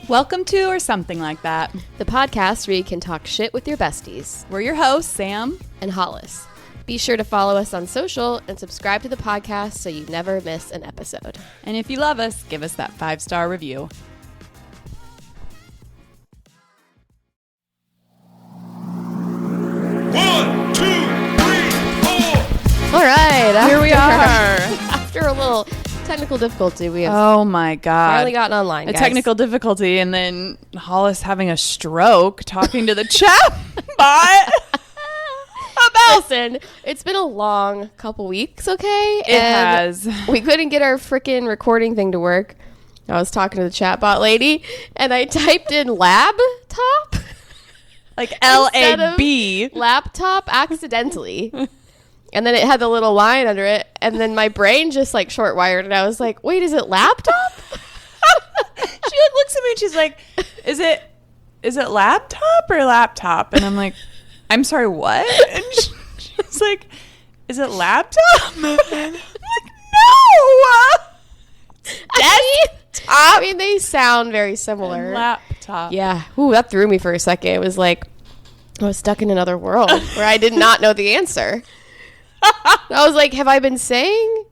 Welcome to Or Something Like That, the podcast where you can talk shit with your besties. We're your hosts, Sam and Hollis. Be sure to follow us on social and subscribe to the podcast so you never miss an episode. And if you love us, give us that 5-star review. One, two, three, four. All right. Here we are. After a little technical difficulty, we have Oh my God. finally gotten online, guys. A technical difficulty, and then Hollis having a stroke talking to the chat bot. Listen, it's been a long couple weeks, okay? It has. We couldn't get our freaking recording thing to work. I was talking to the chatbot lady, and I typed in labtop. Like L-A-B. Laptop accidentally. And then it had the little line under it, and then my brain just like short wired, and I was like, wait, is it laptop? She looks at me and she's like, is it laptop or laptop? And I'm like, I'm sorry, what? And she's like, is it laptop? I'm like, no! I mean, they sound very similar. Laptop. Yeah. Ooh, that threw me for a second. It was like I was stuck in another world where I did not know the answer. I was like, have I been saying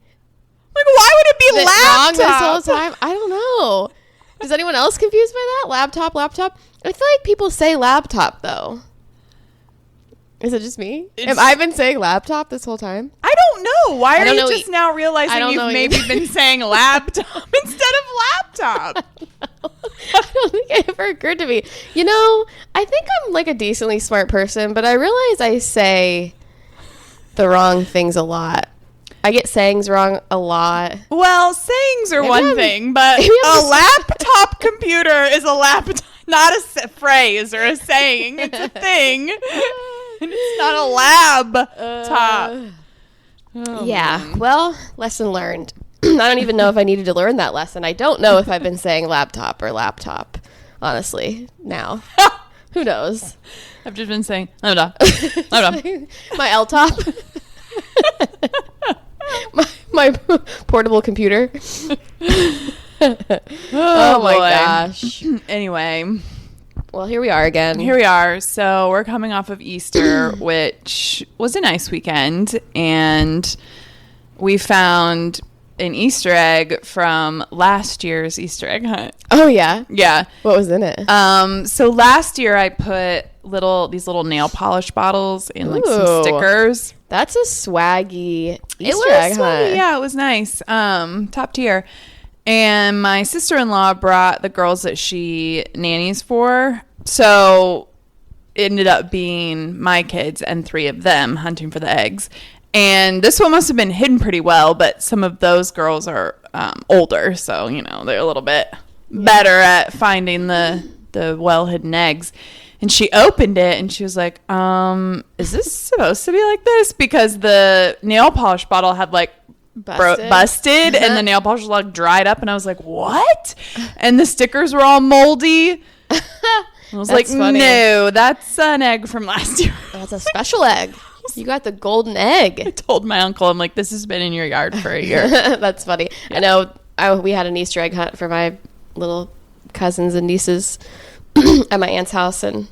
Like, why would it be wrong this whole laptop? time? I don't know. Is anyone else confused by that? Laptop. I feel like people say laptop, though. Is it just me? Have I been saying laptop this whole time? I don't know. Why are you know just now realizing you've maybe been saying laptop instead of laptop? I don't think it ever occurred to me. You know, I think I'm like a decently smart person, but I realize I say the wrong things a lot. I get sayings wrong a lot. Well, sayings are one thing, but maybe a laptop computer is a laptop, not a phrase or a saying. It's a thing. And it's not a lab top. Yeah. Well, lesson learned. I don't even know if I needed to learn that lesson. I don't know if I've been saying laptop or laptop, honestly, now. Who knows? I've just been saying, laptop. My L-top. my portable computer. Oh my gosh. Anyway. Well, here we are again. Here we are. So we're coming off of Easter, which was a nice weekend. And we found an Easter egg from last year's Easter egg hunt. Oh, yeah? Yeah. What was in it? So last year I put these little nail polish bottles and like some stickers. That's a swaggy Easter It egg was hunt. swaggy. Yeah, it was nice. Top tier. And my sister-in-law brought the girls that she nannies for. So it ended up being my kids and 3 of them hunting for the eggs. And this one must have been hidden pretty well, but some of those girls are older. So, you know, they're a little bit better at finding the well-hidden eggs. And she opened it and she was like, is this supposed to be like this? Because the nail polish bottle had like busted and the nail polish was like dried up, and I was like, what? And the stickers were all moldy. I was like, funny. No, that's an egg from last year. That's a special egg. You got the golden egg. I told my uncle, I'm like, this has been in your yard for a year. That's funny. Yeah. I know we had an Easter egg hunt for my little cousins and nieces at my aunt's house, and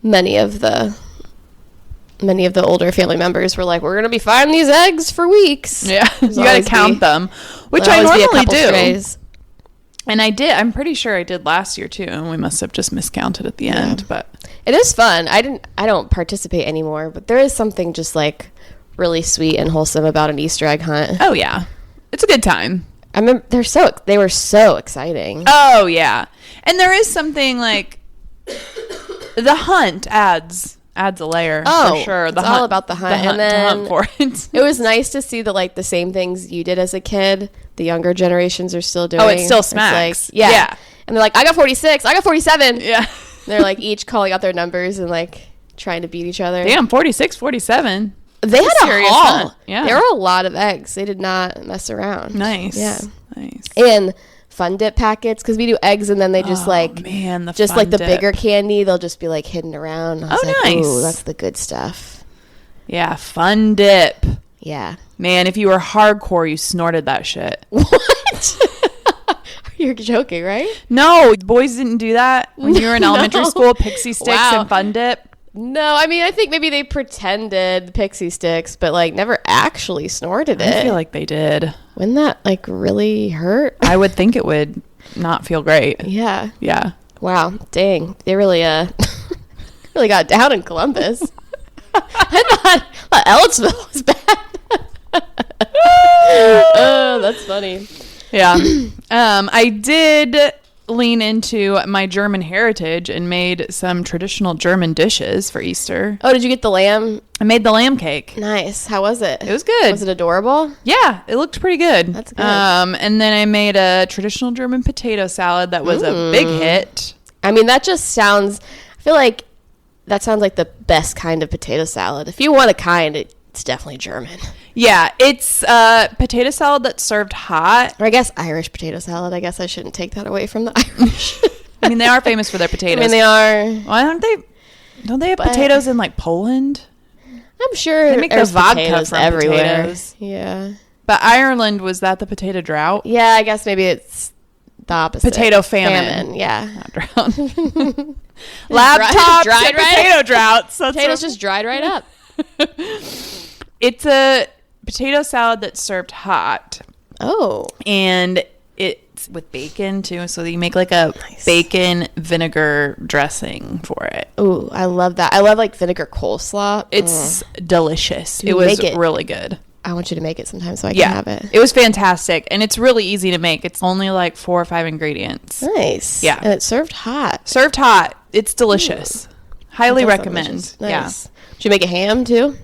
many of the older family members were like, we're going to be finding these eggs for weeks. Yeah, you got to count them, which I normally do. Strays. And I did. I'm pretty sure I did last year too, and we must have just miscounted at the end. But it is fun. I don't participate anymore, but there is something just like really sweet and wholesome about an Easter egg hunt. Oh yeah, it's a good time. I remember they were so exciting. Oh yeah, and there is something like the hunt adds a layer for sure. It's all about the hunt. And then for it. It was nice to see that the same things you did as a kid, the younger generations are still doing. Oh, it still smacks. It's like, yeah. And they're like, I got 46, I got 47. Yeah. And they're like each calling out their numbers and like trying to beat each other. Damn, 46, 47. They had a serious haul. hunt. Yeah. There were a lot of eggs. They did not mess around. Nice. Yeah. Nice. And fun dip packets, because we do eggs and then they just the bigger candy, they'll just be like hidden around. Nice. Ooh, that's the good stuff. Yeah, fun dip. Yeah. Man, if you were hardcore, you snorted that shit. What? Are You're joking, right? No, boys didn't do that when you were in elementary No. school. Pixie sticks Wow. and Fun Dip. No, I mean, I think maybe they pretended pixie sticks, but like never actually snorted it. I feel like they did. Wouldn't that like really hurt? I would think it would not feel great. Yeah. Yeah. Wow. Dang. They really really got down in Columbus. I thought Ellettsville was bad. Oh, that's funny. Yeah. I did lean into my German heritage and made some traditional German dishes for Easter. Oh, did you get the lamb? I made the lamb cake. Nice. How was it? It was good. Was it adorable? Yeah, it looked pretty good. That's good. And then I made a traditional German potato salad that was a big hit. I mean, that just sounds, I feel like that sounds like the best kind of potato salad. If you want a kind, it's definitely German. Yeah, it's potato salad that's served hot. Or I guess Irish potato salad. I guess I shouldn't take that away from the Irish. I mean, they are famous for their I potatoes. mean, they are. Why don't they? Don't they have But- potatoes in like Poland? I'm sure They make their there's vodka potatoes from everywhere. potatoes. Yeah. But Ireland, was that the potato drought? Yeah, I guess maybe it's the opposite. Potato famine. Yeah. Not drought. Laptops dried and right- potato droughts. That's Potatoes what- just dried right up. It's a potato salad that's served hot, Oh. and it's with bacon too. So you make like a Nice. bacon vinegar dressing for it. Ooh, I love that. I love like vinegar coleslaw. It's delicious. You It was make it. really good. I want you to make it sometime so I Yeah, can have it. it was fantastic, and it's really easy to make. It's only like 4 or 5 ingredients. Nice. Yeah. And it's served hot. Served hot. It's delicious. Highly That does sound recommend. delicious. Yeah. Nice. Did you make a ham too?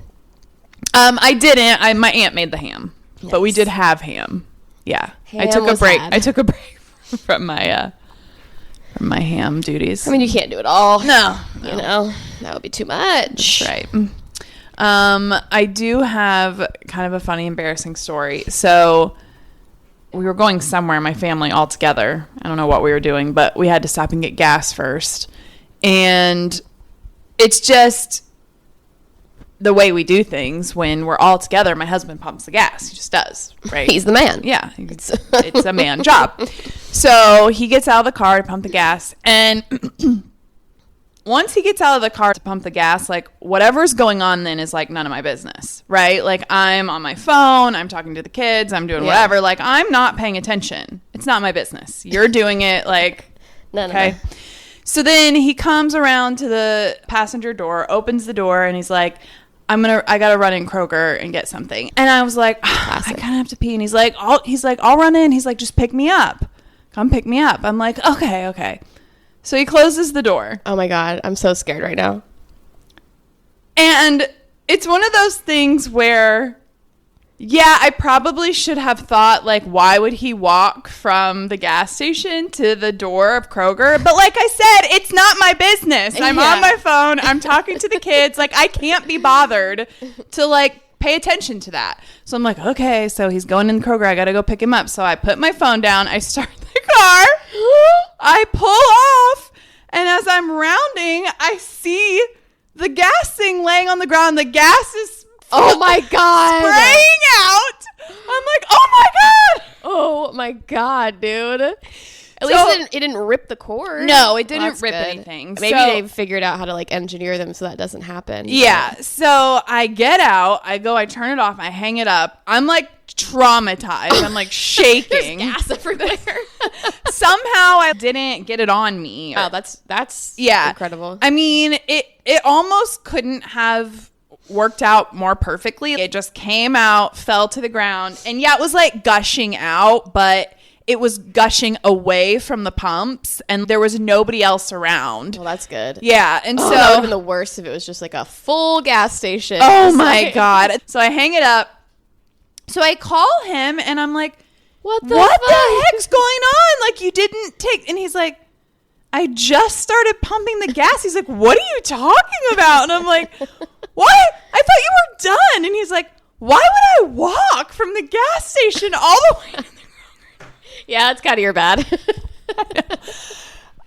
I didn't. My aunt made the ham, but we Nice. did have ham. Yeah. I Ham took a was break. had. I took a break from my ham duties. I mean, you can't do it all. no. You know, that would be too much. That's right. I do have kind of a funny, embarrassing story. So we were going somewhere, my family all together. I don't know what we were doing, but we had to stop and get gas first. And it's just the way we do things when we're all together. My husband pumps the gas. He just does, right? He's the man. Yeah, it's a man job. So he gets out of the car to pump the gas, and once he gets out of the car to pump the gas, like whatever's going on then is like none of my business, right? Like I'm on my phone, I'm talking to the kids, I'm doing Yeah. whatever. Like I'm not paying attention. It's not my business. You're doing it, like, None okay. of it. So then he comes around to the passenger door, opens the door, and he's like, I gotta run in Kroger and get something. And I was like, I kind of have to pee. And he's like, I'll run in. He's like, just pick me up. Come pick me up. I'm like, okay. So he closes the door. Oh my God. I'm so scared right now. And it's one of those things where, yeah, I probably should have thought, like, why would he walk from the gas station to the door of Kroger? But like I said, it's not my business. I'm Yeah. on my phone. I'm talking to the kids. Like, I can't be bothered to, like, pay attention to that. So I'm like, okay, so he's going in Kroger. I got to go pick him up. So I put my phone down. I start the car. I pull off. And as I'm rounding, I see the gas thing laying on the ground. The gas is Oh my God. spraying out. I'm like, oh my God. Oh my God, dude. At So- least it didn't rip the cord. No, it didn't That's rip good. anything. Maybe So- they've figured out how to like engineer them so that doesn't happen. Yeah. So I get out. I turn it off. I hang it up. I'm like traumatized. I'm like shaking. Gas everywhere. Somehow I didn't get it on me. Wow, that's Yeah. incredible. I mean, it almost couldn't have worked out more perfectly. It just came out, fell to the ground, and yeah, it was like gushing out, but it was gushing away from the pumps, and there was nobody else around. Well, that's good. Yeah, and Oh, so that would have been the worst if it was just like a full gas station. oh Just my like- God. So I hang it up. So I call him, and I'm like, What the what fuck? the heck's going on? Like, you didn't take, and he's like, I just started pumping the gas. He's like, what are you talking about? And I'm like, what? I thought you were done. And he's like, why would I walk from the gas station all the way to the Yeah, it's kind of your bad.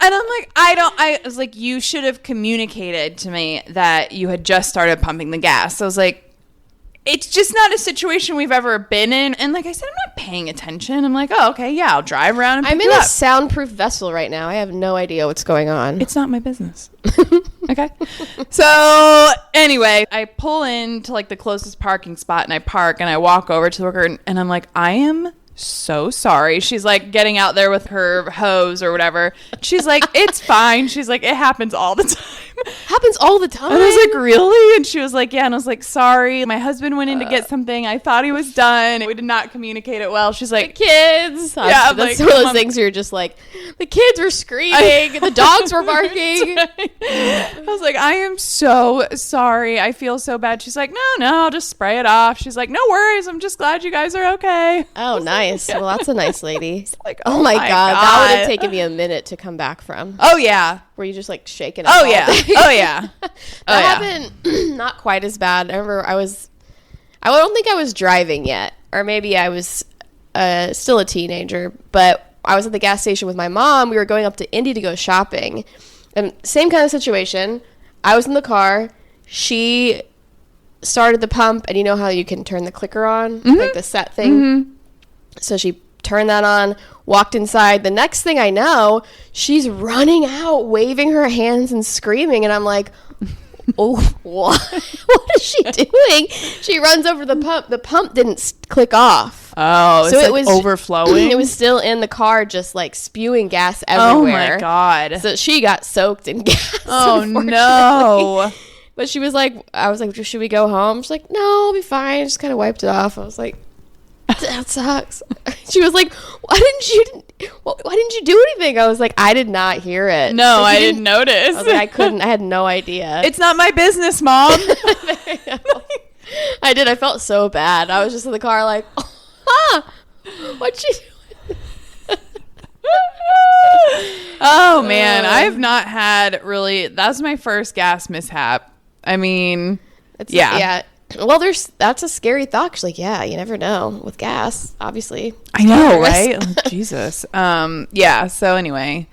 And I'm like, I was like, you should have communicated to me that you had just started pumping the gas. So I was like, it's just not a situation we've ever been in. And like I said, I'm not paying attention. I'm like, oh, okay, yeah, I'll drive around and pick I'm you in a up. soundproof vessel right now. I have no idea what's going on. It's not my business. Okay. So anyway, I pull into like the closest parking spot and I park and I walk over to the worker and I'm like, I am so sorry. She's like getting out there with her hose or whatever. She's like, it's fine. She's like, it happens all the time. Happens all the time. And I was like, really? And she was like, yeah. And I was like, sorry. My husband went in to get something. I thought he was done. We did not communicate it well. She's like, kids. Yeah, That's like, one of those things where you're just like, the kids were screaming, the dogs were barking. I was like, I am so sorry. I feel so bad. She's like, no, I'll just spray it off. She's like, no worries. I'm just glad you guys are okay. Oh, nice. Well, that's a nice lady. Like, oh my God. That would have taken me a minute to come back from. Oh, yeah. Were you just like shaking it? Oh, yeah. Oh, yeah. That happened not quite as bad. I remember I don't think I was driving yet, or maybe I was still a teenager, but I was at the gas station with my mom. We were going up to Indy to go shopping, and same kind of situation. I was in the car. She started the pump, and you know how you can turn the clicker on, like the set thing. Mm-hmm. So she turned that on, walked inside. The next thing I know, she's running out, waving her hands and screaming, and I'm like, oh, what? What is she doing? She runs over the pump. The pump didn't click off. Oh, so it was overflowing. It was still in the car, just like spewing gas everywhere. Oh my God. So she got soaked in gas. Oh no. But she was like, I was like, should we go home? She's like, no, I'll be fine. Just kind of wiped it off. I was like, that sucks. She was like, why didn't you do anything? I was like, I did not hear it. No, I didn't notice. I was like, I had no idea. It's not my business, Mom. I did. I felt so bad. I was just in the car like, what'd you do? Oh man, I have not had really, that was my first gas mishap. I mean, yeah. Well, that's a scary thought. 'Cause like, yeah, you never know with gas, obviously. I know, right? Oh, Jesus. Yeah. So anyway,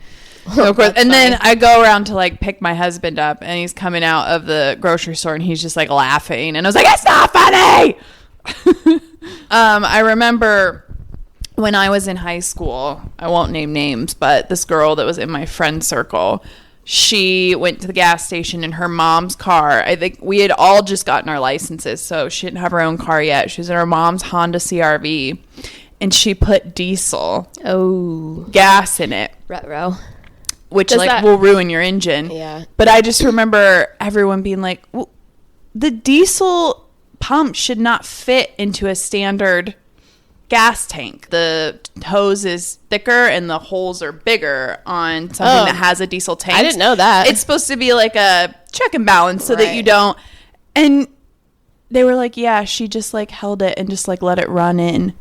so of course, and then I go around to like pick my husband up, and he's coming out of the grocery store, and he's just like laughing, and I was like, "It's not funny." I remember when I was in high school. I won't name names, but this girl that was in my friend circle, she went to the gas station in her mom's car. I think we had all just gotten our licenses, so she didn't have her own car yet. She was in her mom's Honda CRV, and she put diesel gas in it. Retro. Which will ruin your engine. Yeah. But I just remember everyone being like, well, the diesel pump should not fit into a standard gas tank. The hose is thicker and the holes are bigger on something that has a diesel tank. I didn't know that. It's supposed to be like a check and balance so that you don't. And they were like, yeah, she just like held it and just like let it run in.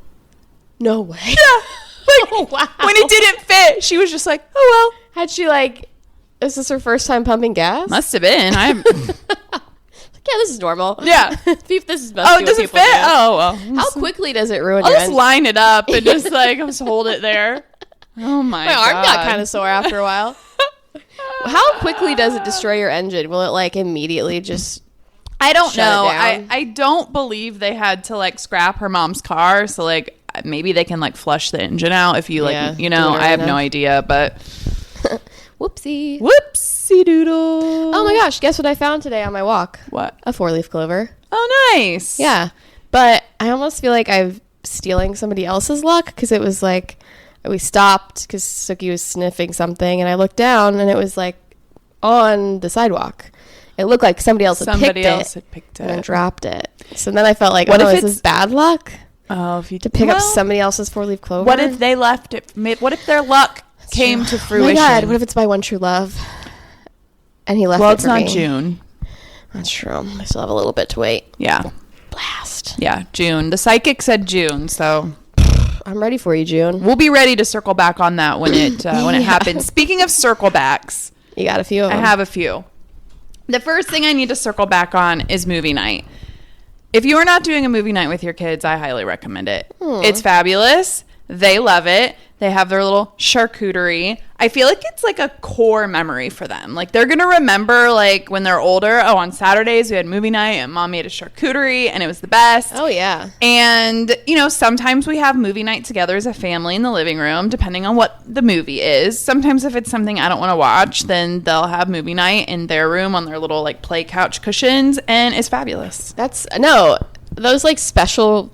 No way. Yeah. Like, oh, wow. When it didn't fit, she was just like, oh well. Had she like, is this her first time pumping gas? Must have been. Yeah, this is normal. Yeah. This is it doesn't fit? Oh, well. How quickly does it ruin I'll your just line it up and just like just hold it there. Oh my God. My arm got kind of sore after a while. How quickly does it destroy your engine? Will it like immediately just I don't know. It down? I don't believe they had to like scrap her mom's car. So like maybe they can like flush the engine out if you like, I have no idea, but whoopsie doodle. Oh my gosh, guess what I found today on my walk? What? A 4-leaf clover. Oh, nice. Yeah. But I almost feel like I'm stealing somebody else's luck because it was like we stopped because Suki was sniffing something and I looked down and it was like on the sidewalk. It looked like somebody else had picked it and then dropped it. So then I felt like, is this bad luck? Oh, if you to pick up somebody else's 4-leaf clover. What if they left it? What if their luck came to fruition? Oh my God, what if it's my one true love? And he left it for me. Well, it's not June. That's true. I still have a little bit to wait. Yeah. Blast. Yeah, June. The psychic said June, so I'm ready for you, June. We'll be ready to circle back on that when it happens. Speaking of circle backs, you got a few of them. I have a few. The first thing I need to circle back on is movie night. If you are not doing a movie night with your kids, I highly recommend it. It's fabulous. They love it. They have their little charcuterie. I feel like it's like a core memory for them. Like they're going to remember like when they're older, oh, on Saturdays we had movie night and mom made a charcuterie and it was the best. Oh, yeah. And, you know, sometimes we have movie night together as a family in the living room, depending on what the movie is. Sometimes if it's something I don't want to watch, then they'll have movie night in their room on their little like play couch cushions, and it's fabulous. Those like special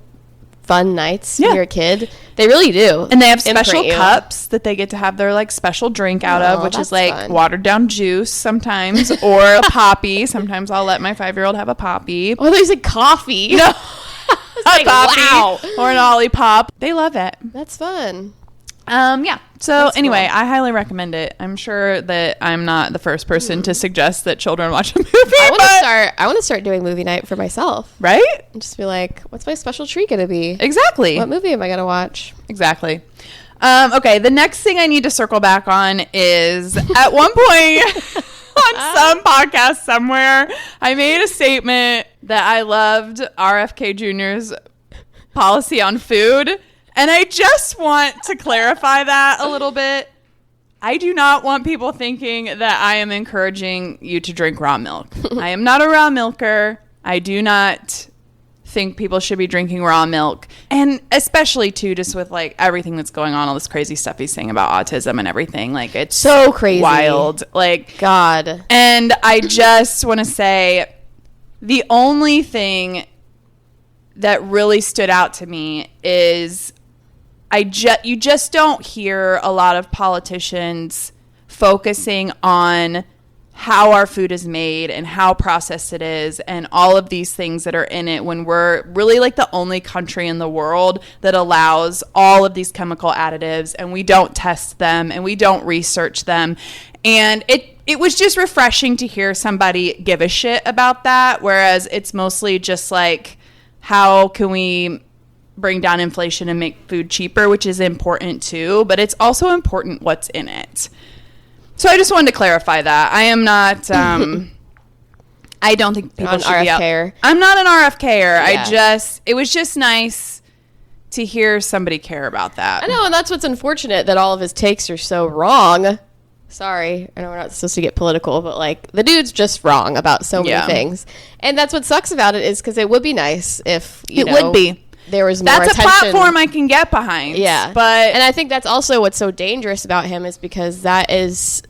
fun nights when you're a kid, they really do. And they have special cups that they get to have their like special drink out of, which is like fun. Watered down juice sometimes, or a poppy. Sometimes I'll let my 5-year-old have a poppy. Oh, there's a coffee. No. Like, poppy, wow. Or an Olipop. They love it. That's fun. Yeah. So That's anyway, cool. I highly recommend it. I'm sure that I'm not the first person to suggest that children watch a movie. I want to start doing movie night for myself. Right? And just be like, what's my special treat going to be? Exactly. What movie am I going to watch? Exactly. Okay. The next thing I need to circle back on is at one point on some podcast somewhere, I made a statement that I loved RFK Jr.'s policy on food. And I just want to clarify that a little bit. I do not want people thinking that I am encouraging you to drink raw milk. I am not a raw milker. I do not think people should be drinking raw milk. And especially, too, just with, like, everything that's going on, all this crazy stuff he's saying about autism and everything. Like, it's so crazy. Wild. Like, God. And I just want to say the only thing that really stood out to me is you just don't hear a lot of politicians focusing on how our food is made and how processed it is and all of these things that are in it, when we're really like the only country in the world that allows all of these chemical additives, and we don't test them and we don't research them. And it was just refreshing to hear somebody give a shit about that, whereas it's mostly just like, how can we bring down inflation and make food cheaper, which is important too, but it's also important what's in it. So I just wanted to clarify that. I am not, I don't think people should be out. I'm not an RFKer. Yeah. It was just nice to hear somebody care about that. I know, and that's what's unfortunate, that all of his takes are so wrong. Sorry, I know we're not supposed to get political, but like the dude's just wrong about so many things. And that's what sucks about it, is because it would be nice if, you know, would be. There was more attention. That's a platform I can get behind. Yeah. And I think that's also what's so dangerous about him, is because that is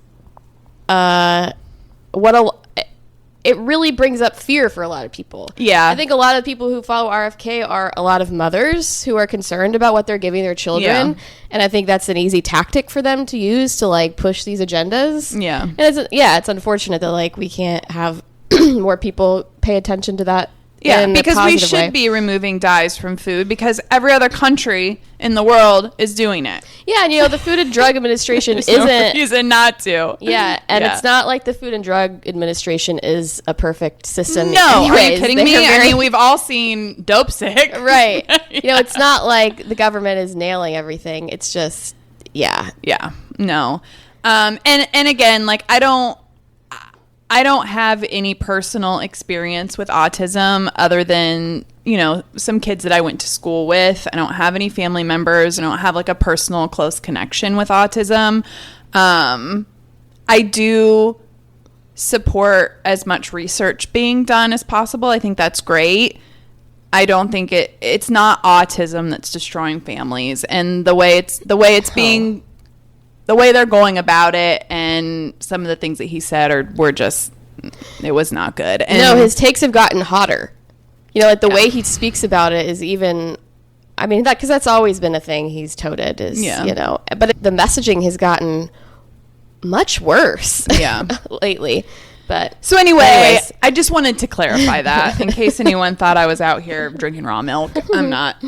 it really brings up fear for a lot of people. Yeah. I think a lot of people who follow RFK are a lot of mothers who are concerned about what they're giving their children. Yeah. And I think that's an easy tactic for them to use to like push these agendas. Yeah. And it's unfortunate that like we can't have more people pay attention to that. Yeah, because we should be removing dyes from food, because every other country in the world is doing it. Yeah, and you know, the Food and Drug Administration no reason not to. Yeah, and it's not like the Food and Drug Administration is a perfect system. No, are you kidding me? I mean, we've all seen Dope Sick. Right. Yeah. You know, it's not like the government is nailing everything. It's just, yeah. Yeah, no. And again, like, I don't have any personal experience with autism other than, you know, some kids that I went to school with. I don't have any family members. I don't have like a personal close connection with autism. I do support as much research being done as possible. I think that's great. I don't think it's not autism that's destroying families, and the way they're going about it, and some of the things that he said were just, it was not good. And no, his takes have gotten hotter. You know, like the way he speaks about it is even, I mean, because that's always been a thing he's toted, is, you know, but the messaging has gotten much worse lately. But so anyways, I just wanted to clarify that in case anyone thought I was out here drinking raw milk. I'm not.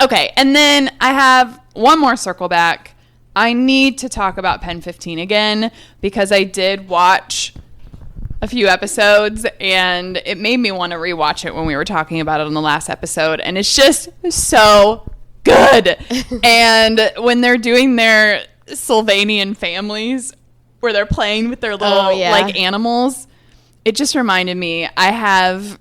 Okay, and then I have one more circle back. I need to talk about Pen 15 again, because I did watch a few episodes and it made me want to rewatch it when we were talking about it on the last episode, and it's just so good. And when they're doing their Sylvanian families, where they're playing with their little like animals, it just reminded me, I have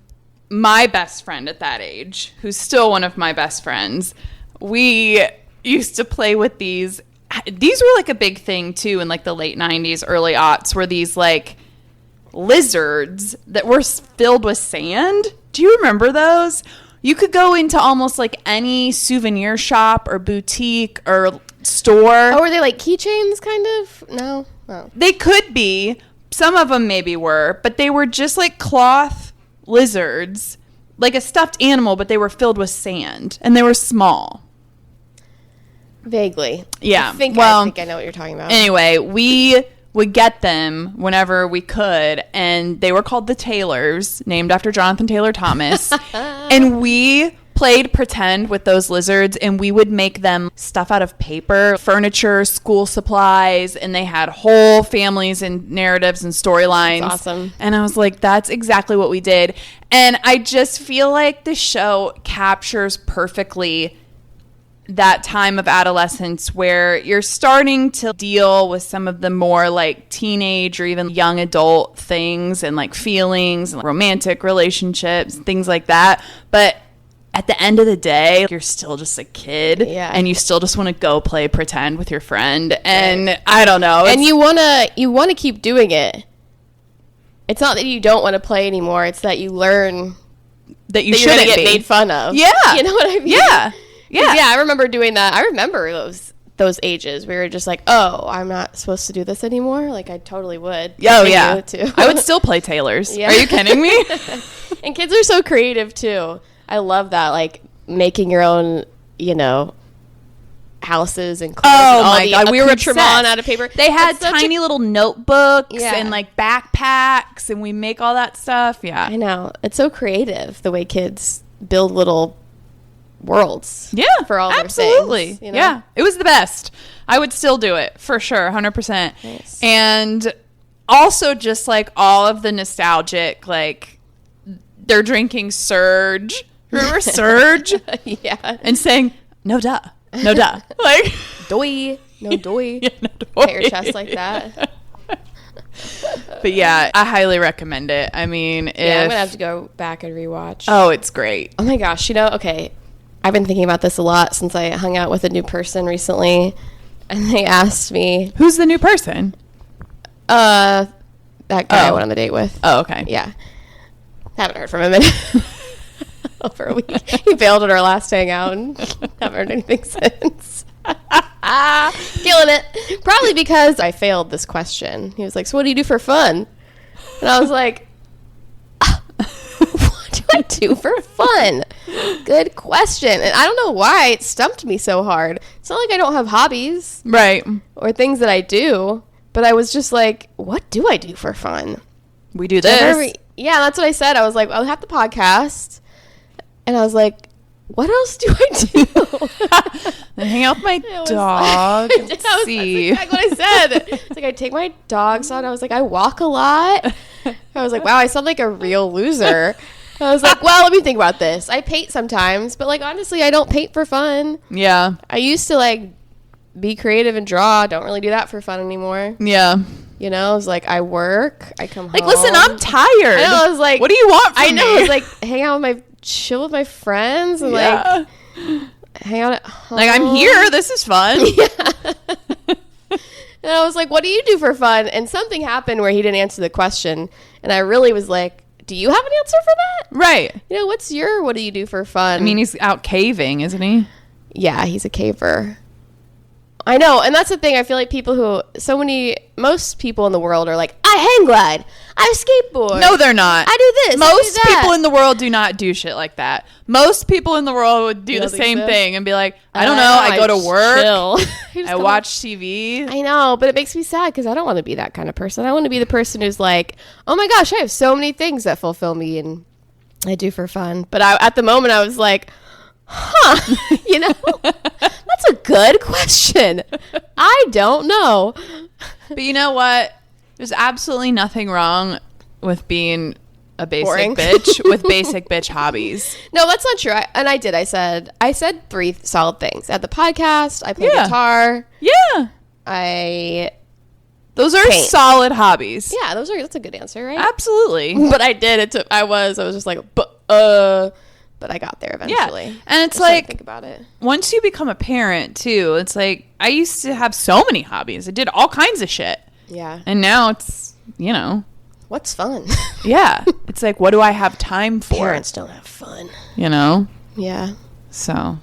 my best friend at that age, who's still one of my best friends. We used to play with these. These were like a big thing too in like the late 90s, early aughts, were these like lizards that were filled with sand. Do you remember those? You could go into almost like any souvenir shop or boutique or store. Oh, were they like keychains kind of? No. Oh. They could be. Some of them maybe were, but they were just like cloth lizards, like a stuffed animal, but they were filled with sand and they were small. Vaguely. Yeah. I think I know what you're talking about. Anyway, we would get them whenever we could, and they were called the Taylors, named after Jonathan Taylor Thomas. And we played pretend with those lizards, and we would make them stuff out of paper, furniture, school supplies, and they had whole families and narratives and storylines. That's awesome. And I was like, that's exactly what we did. And I just feel like the show captures perfectly that time of adolescence where you're starting to deal with some of the more like teenage or even young adult things and like feelings and romantic relationships, things like that. But at the end of the day, you're still just a kid, and you still just want to go play pretend with your friend. And I don't know. And you wanna keep doing it. It's not that you don't want to play anymore. It's that you learn that you you're shouldn't gonna get be made fun of. Yeah, you know what I mean. Yeah. Yeah, I remember doing that. I remember those ages. We were just like, oh, I'm not supposed to do this anymore. Like, I totally would. Oh, yeah. I would still play Taylors. Yeah. Are you kidding me? And kids are so creative, too. I love that. Like, making your own, houses and clothes. Oh, my God. We were obsessed. Out of paper. They had tiny little notebooks and, like, backpacks, and we make all that stuff. Yeah. I know. It's so creative, the way kids build little worlds for all absolutely their things, Yeah, it was the best. I would still do it for sure, 100%. Nice. And also just like all of the nostalgic, like they're drinking Surge. Remember Surge? Yeah. And saying no duh like doy, no doy. Yeah, no doy. Hit your chest like that. But yeah, I highly recommend it. I mean, I'm gonna have to go back and rewatch. Oh, it's great. Oh my gosh, okay, I've been thinking about this a lot since I hung out with a new person recently, and they asked me, who's the new person? That guy I went on the date with. Oh, okay. Yeah, haven't heard from him in over a week. He bailed at our last hangout and haven't heard anything since. Killing it. Probably because I failed this question. He was like, so what do you do for fun? And I was like, what do I do for fun? Good question. And I don't know why it stumped me so hard. It's not like I don't have hobbies. Right. Or things that I do. But I was just like, what do I do for fun? We do this. Yeah, that's what I said. I was like, I'll have the podcast. And I was like, what else do I do? I hang out with my dog. That's exactly what I said. It's like I take my dogs on. I was like, I walk a lot. I was like, wow, I sound like a real loser. I was like, well, let me think about this. I paint sometimes, but like honestly, I don't paint for fun. Yeah. I used to like be creative and draw. Don't really do that for fun anymore. Yeah. I was like, I work. I come home. Like, listen, I'm tired. I know. I was like, what do you want from me? I was like, hang out with chill with my friends and like hang out at home. Like, I'm here. This is fun. Yeah. And I was like, what do you do for fun? And something happened where he didn't answer the question. And I really was like, do you have an answer for that? Right. What do you do for fun? I mean, he's out caving, isn't he? Yeah, he's a caver. I know, and that's the thing. I feel like most people in the world are like, I hang glide, I skateboard. No, they're not. I do this. Most I do that. people in the world do not do shit like that. Most people in the world would do the same thing and be like, I don't know, I go to work, I watch TV. I know, but it makes me sad because I don't want to be that kind of person. I want to be the person who's like, oh my gosh, I have so many things that fulfill me and I do for fun. But at the moment, I was like, that's a good question. I don't know. But you know what? There's absolutely nothing wrong with being a basic bitch with basic bitch hobbies. No, that's not true. I said 3 solid things. At the podcast, I play guitar. Yeah. Those are paint. solid hobbies. Yeah, that's a good answer, right? Absolutely. But I did. I was just like, but I got there eventually. Yeah. And it's I started to like, think about it. once you become a parent too, it's like, I used to have so many hobbies. I did all kinds of shit. Yeah. And now it's, you know. What's fun? Yeah. It's like, what do I have time for? Parents don't have fun. You know? Yeah. So,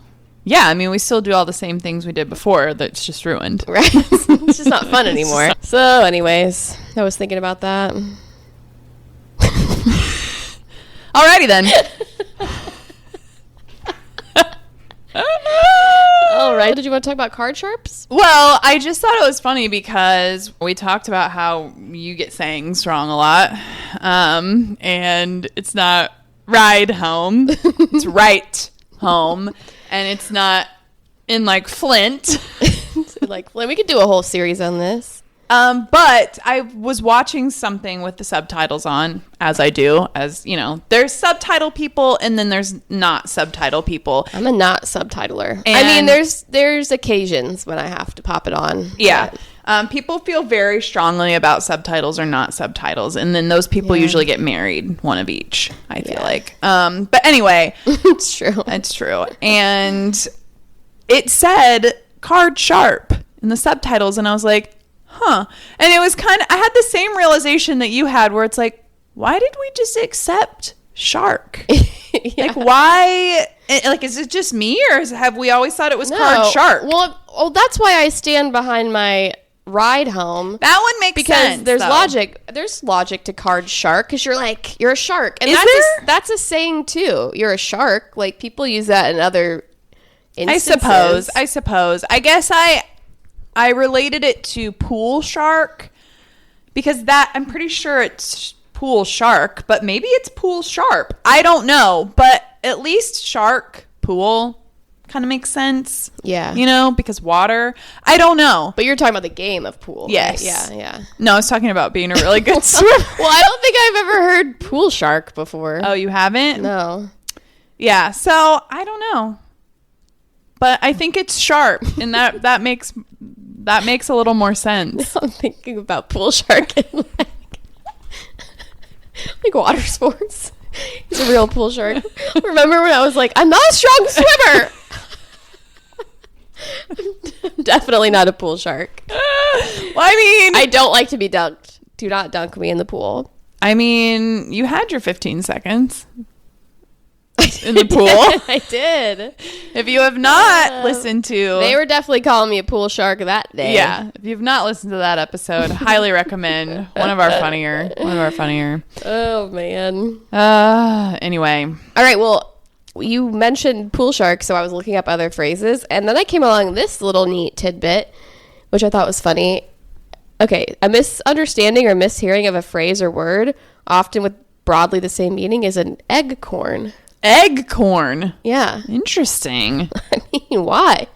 yeah, I mean, we still do all the same things we did before that's just ruined. Right. It's just not fun anymore. So, anyways, I was thinking about that. Alrighty then. All right. Did you want to talk about card sharps? Well, I just thought it was funny because we talked about how you get sayings wrong a lot. And it's not ride home. It's right home. And it's not in like Flint. Like, we could do a whole series on this. But I was watching something with the subtitles on, as I do, as you know, there's subtitle people and then there's not subtitle people. I'm a not subtitler. And I mean, there's occasions when I have to pop it on. Yeah. but- People feel very strongly about subtitles or not subtitles. And then those people usually get married, one of each, I feel like. But anyway. It's true. It's true. And it said card sharp in the subtitles. And I was like, huh. And it was kind of, I had the same realization that you had where it's like, why did we just accept shark? Yeah. Like, why? Like, is it just me or have we always thought it was card shark? Well, that's why I stand behind my ride home. That one makes because sense. there's though. logic. There's logic to card shark because you're like, you're a shark. And Is there? that's a saying too. You're a shark. Like, people use that in other instances. I suppose. I guess I related it to pool shark because that I'm pretty sure it's pool shark, but maybe it's pool sharp. I don't know, but at least shark pool kind of makes sense. Yeah. You know, because water. I don't know. But you're talking about the game of pool. Yes. Right? Yeah. No, I was talking about being a really good swimmer. Well, I don't think I've ever heard pool shark before. Oh, you haven't? No. Yeah. So I don't know, but I think it's sharp, and that makes a little more sense. I'm thinking about pool shark and like water sports. He's a real pool shark. Remember when I was like, I'm not a strong swimmer? I'm definitely not a pool shark. Well, I mean, I don't like to be dunked. Do not dunk me in the pool. I mean, you had your 15 seconds in the pool. I did. If you have not listened to, They were definitely calling me a pool shark that day. yeah. If you've not listened to that episode, highly recommend. One of our funnier. Oh, man. Anyway, All right, well, you mentioned pool shark, so I was looking up other phrases, and then I came along this little neat tidbit, which I thought was funny. Okay, a misunderstanding or mishearing of a phrase or word, often with broadly the same meaning, is an egg corn. egg corn. Yeah. Interesting. I mean, why?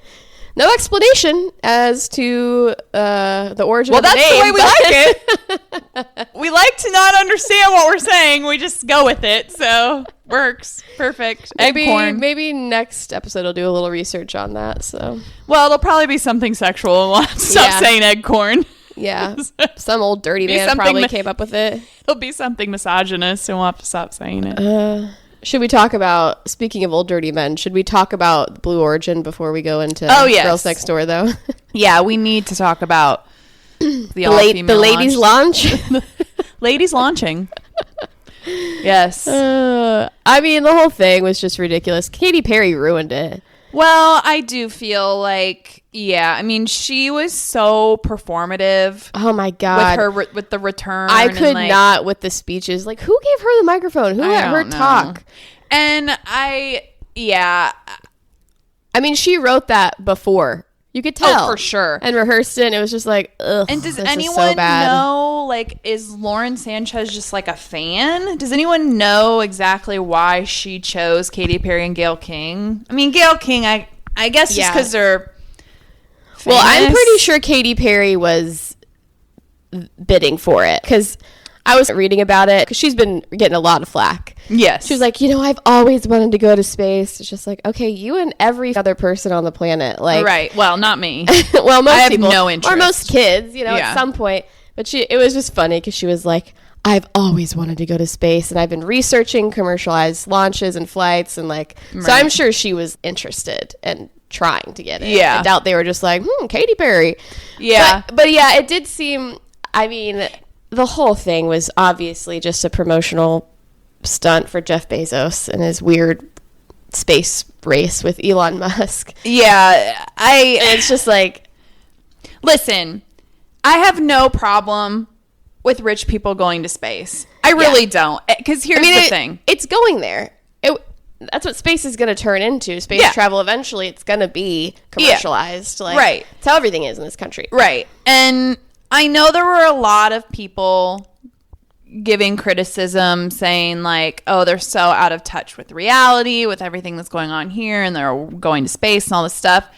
No explanation as to the origin Well, of the that's name. the way we like it. We like to not understand what we're saying. We just go with it. So works. Perfect. Egg corn. Maybe next episode I'll do a little research on that. So Well, it'll probably be something sexual and we'll have to stop Yeah. saying egg corn. yeah, some old dirty Be man something probably came up with it. It'll be something misogynist and we'll have to stop saying it. Should we talk about, speaking of old dirty men, should we talk about Blue Origin before we go into Oh, yes. Girls Next Door, though? Yeah, we need to talk about the the all-female ladies' launch? Ladies launching. Yes. I mean, the whole thing was just ridiculous. Katy Perry ruined it. Well, I do feel like, yeah, I mean, she was so performative Oh, my God. with the return. I and, could like, not with the speeches. Like, who gave her the microphone? Who I let her don't know. talk? And yeah. I mean, she wrote that before. You could tell. Oh, for sure. And rehearsed it, and it was just like, ugh. And does this is anyone so bad. know, like, is Lauren Sanchez just like a fan? Does anyone know exactly why she chose Katy Perry and Gayle King? I mean, Gayle King, I guess just Yeah. because they're famous. Well, I'm pretty sure Katy Perry was bidding for it because I was reading about it because she's been getting a lot of flack. Yes. She was like, I've always wanted to go to space. It's just like, okay, you and every other person on the planet. Like, right. Well, not me. well, most I have people, no interest. or most kids, Yeah. at some point. But it was just funny because she was like, I've always wanted to go to space, and I've been researching commercialized launches and flights, and like, so I'm sure she was interested and trying to get it. Yeah. I doubt they were just like, Katy Perry. Yeah. But yeah, it did seem, I mean, the whole thing was obviously just a promotional stunt for Jeff Bezos and his weird space race with Elon Musk. Yeah. And it's just like, listen, I have no problem with rich people going to space. I really don't. Because here's the thing. It's going there. That's what space is going to turn into. Space travel, eventually, it's going to be commercialized. Like, right. That's how everything is in this country. Right. And I know there were a lot of people giving criticism saying like, oh, they're so out of touch with reality, with everything that's going on here, and they're going to space and all this stuff.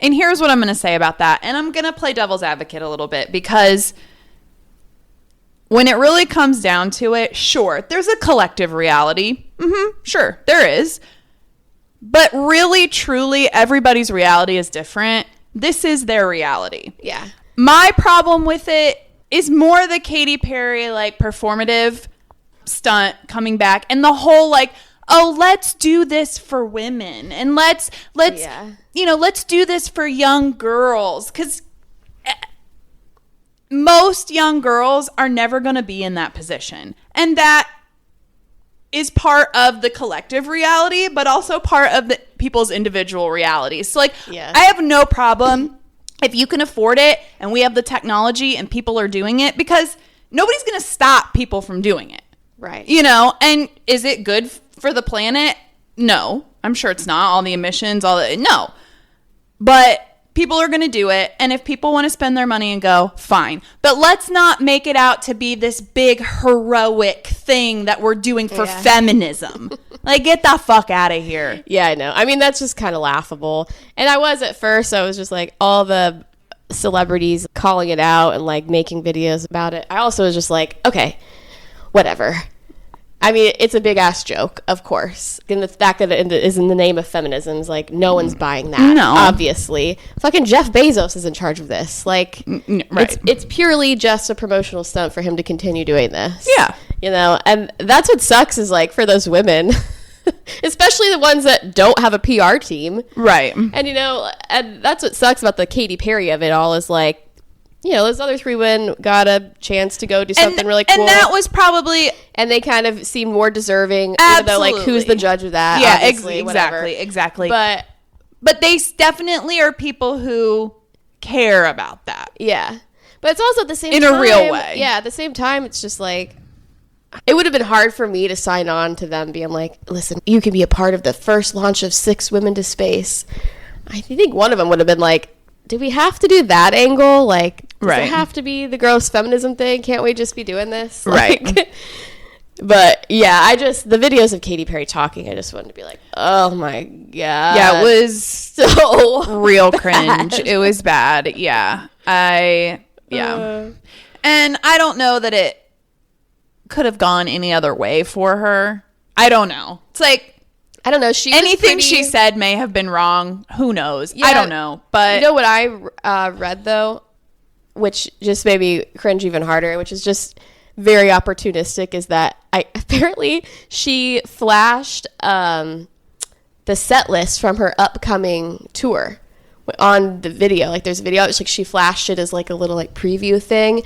And here's what I'm going to say about that. And I'm going to play devil's advocate a little bit, because when it really comes down to it, sure, there's a collective reality. Sure, there is. But really, truly, everybody's reality is different. This is their reality. Yeah. My problem with it is more the Katy Perry, like, performative stunt coming back, and the whole, like, oh, let's do this for women, and let's do this for young girls, because most young girls are never going to be in that position. And that is part of the collective reality, but also part of the people's individual realities. So, like, I have no problem if you can afford it and we have the technology and people are doing it, because nobody's going to stop people from doing it. Right. You know, and is it good for the planet? No. I'm sure it's not. All the emissions, no. But people are going to do it, and if people want to spend their money and go, fine. But let's not make it out to be this big heroic thing that we're doing for feminism. Like, get the fuck out of here. Yeah, I know. I mean, that's just kind of laughable. And I was at first, I was just like, all the celebrities calling it out and like making videos about it. I also was just like, okay, whatever. I mean, it's a big ass joke, of course. And the fact that it is in the name of feminism is like, no one's buying that. No. Obviously. Fucking Jeff Bezos is in charge of this. Like, right. It's purely just a promotional stunt for him to continue doing this. Yeah. You know, and that's what sucks is like for those women, especially the ones that don't have a PR team. Right. And, you know, and that's what sucks about the Katy Perry of it all is like, you know, those other three women got a chance to go do something really cool. And that was probably... And they kind of seemed more deserving. Absolutely. Even though, like, who's the judge of that? Yeah, exactly. But they definitely are people who care about that. Yeah. But it's also at the same time... In a real way. Yeah, at the same time, it's just like... It would have been hard for me to sign on to them being like, listen, you can be a part of the first launch of 6 women to space. I think one of them would have been like, do we have to do that angle? Like, does it have to be the gross feminism thing? Can't we just be doing this? Like, right. But yeah, the videos of Katy Perry talking, I just wanted to be like, oh my God. Yeah, it was so real cringe. It was bad. Yeah. And I don't know that it could have gone any other way for her. I don't know. It's like, I don't know. Anything she said may have been wrong. Who knows? Yeah, I don't know. But you know what I read though, which just made me cringe even harder, which is just very opportunistic, is that apparently she flashed the set list from her upcoming tour on the video. Like, there's a video. It's like she flashed it as like a little like preview thing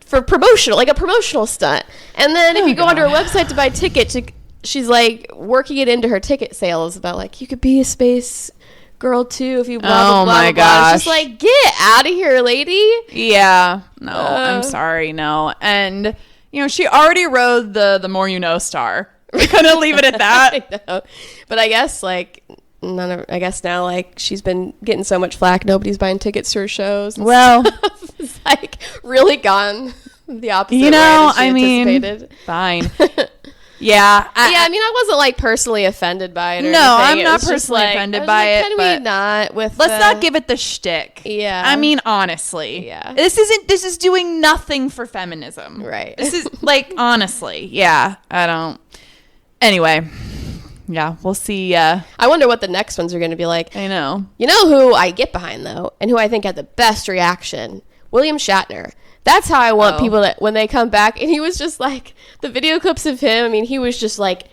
for promotional, like a promotional stunt. And then if you go onto her website to buy tickets, she's like working it into her ticket sales about like, you could be a space girl too if you blah blah blah. Oh my gosh. It's just like, get out of here, lady. Yeah. No, I'm sorry. No. And you know, she already rode the More You Know star. We couldn't leave it at that. I know. But I guess like I guess now like she's been getting so much flack, nobody's buying tickets to her shows. Well, it's like really gone the opposite way than she anticipated. Fine. Yeah. I mean, I wasn't like personally offended by it or no, anything. I'm not personally offended by it. Can we not let's not give it the shtick. Yeah. I mean, honestly. Yeah. This is doing nothing for feminism. Right. This is like, honestly. Yeah. Anyway. Yeah, we'll see. I wonder what the next ones are going to be like. I know. You know who I get behind, though, and who I think had the best reaction? William Shatner. That's how I want people that when they come back. And he was just like, the video clips of him, I mean, he was just like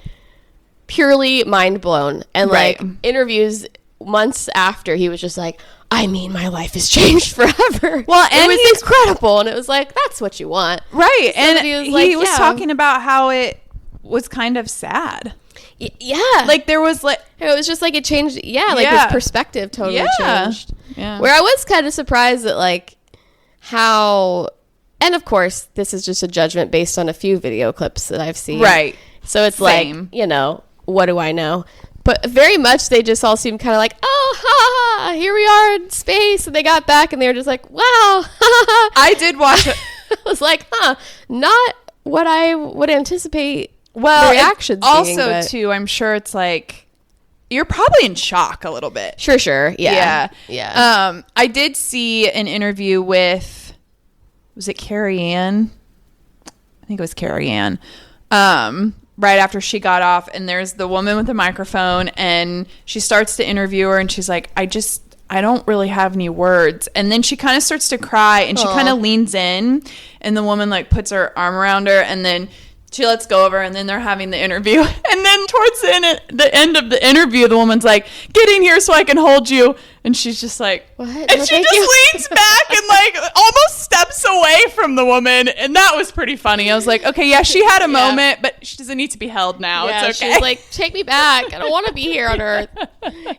purely mind blown. And like interviews months after, he was just like, I mean, my life has changed forever. Well, and it was incredible. And it was like, that's what you want. Right. And he was talking about how it was kind of sad. Yeah. Like there was like, it was just like it changed. Yeah. Like his perspective totally changed. Yeah. Where I was kind of surprised at like how, and of course, this is just a judgment based on a few video clips that I've seen. Right. So it's like, you know, what do I know? But very much they just all seem kind of like, oh, ha, ha, here we are in space. And they got back and they were just like, wow. I did watch it. I was like, not what I would anticipate the reactions also, being, too, I'm sure it's like, you're probably in shock a little bit. Sure. Yeah. I did see an interview with, was it Carrie Ann? I think it was Carrie Ann. Right after she got off, and there's the woman with the microphone, and she starts to interview her, and she's like, I don't really have any words. And then she kind of starts to cry, and she kind of leans in, and the woman like puts her arm around her, and then she lets go of her, and then they're having the interview. And then towards the end of the interview, the woman's like, get in here so I can hold you. And she's just like, what? And she just leans back and like almost steps away from the woman. And that was pretty funny. I was like, okay, yeah, she had a moment, but she doesn't need to be held now. Yeah, it's okay. She's like, take me back. I don't want to be here on Earth.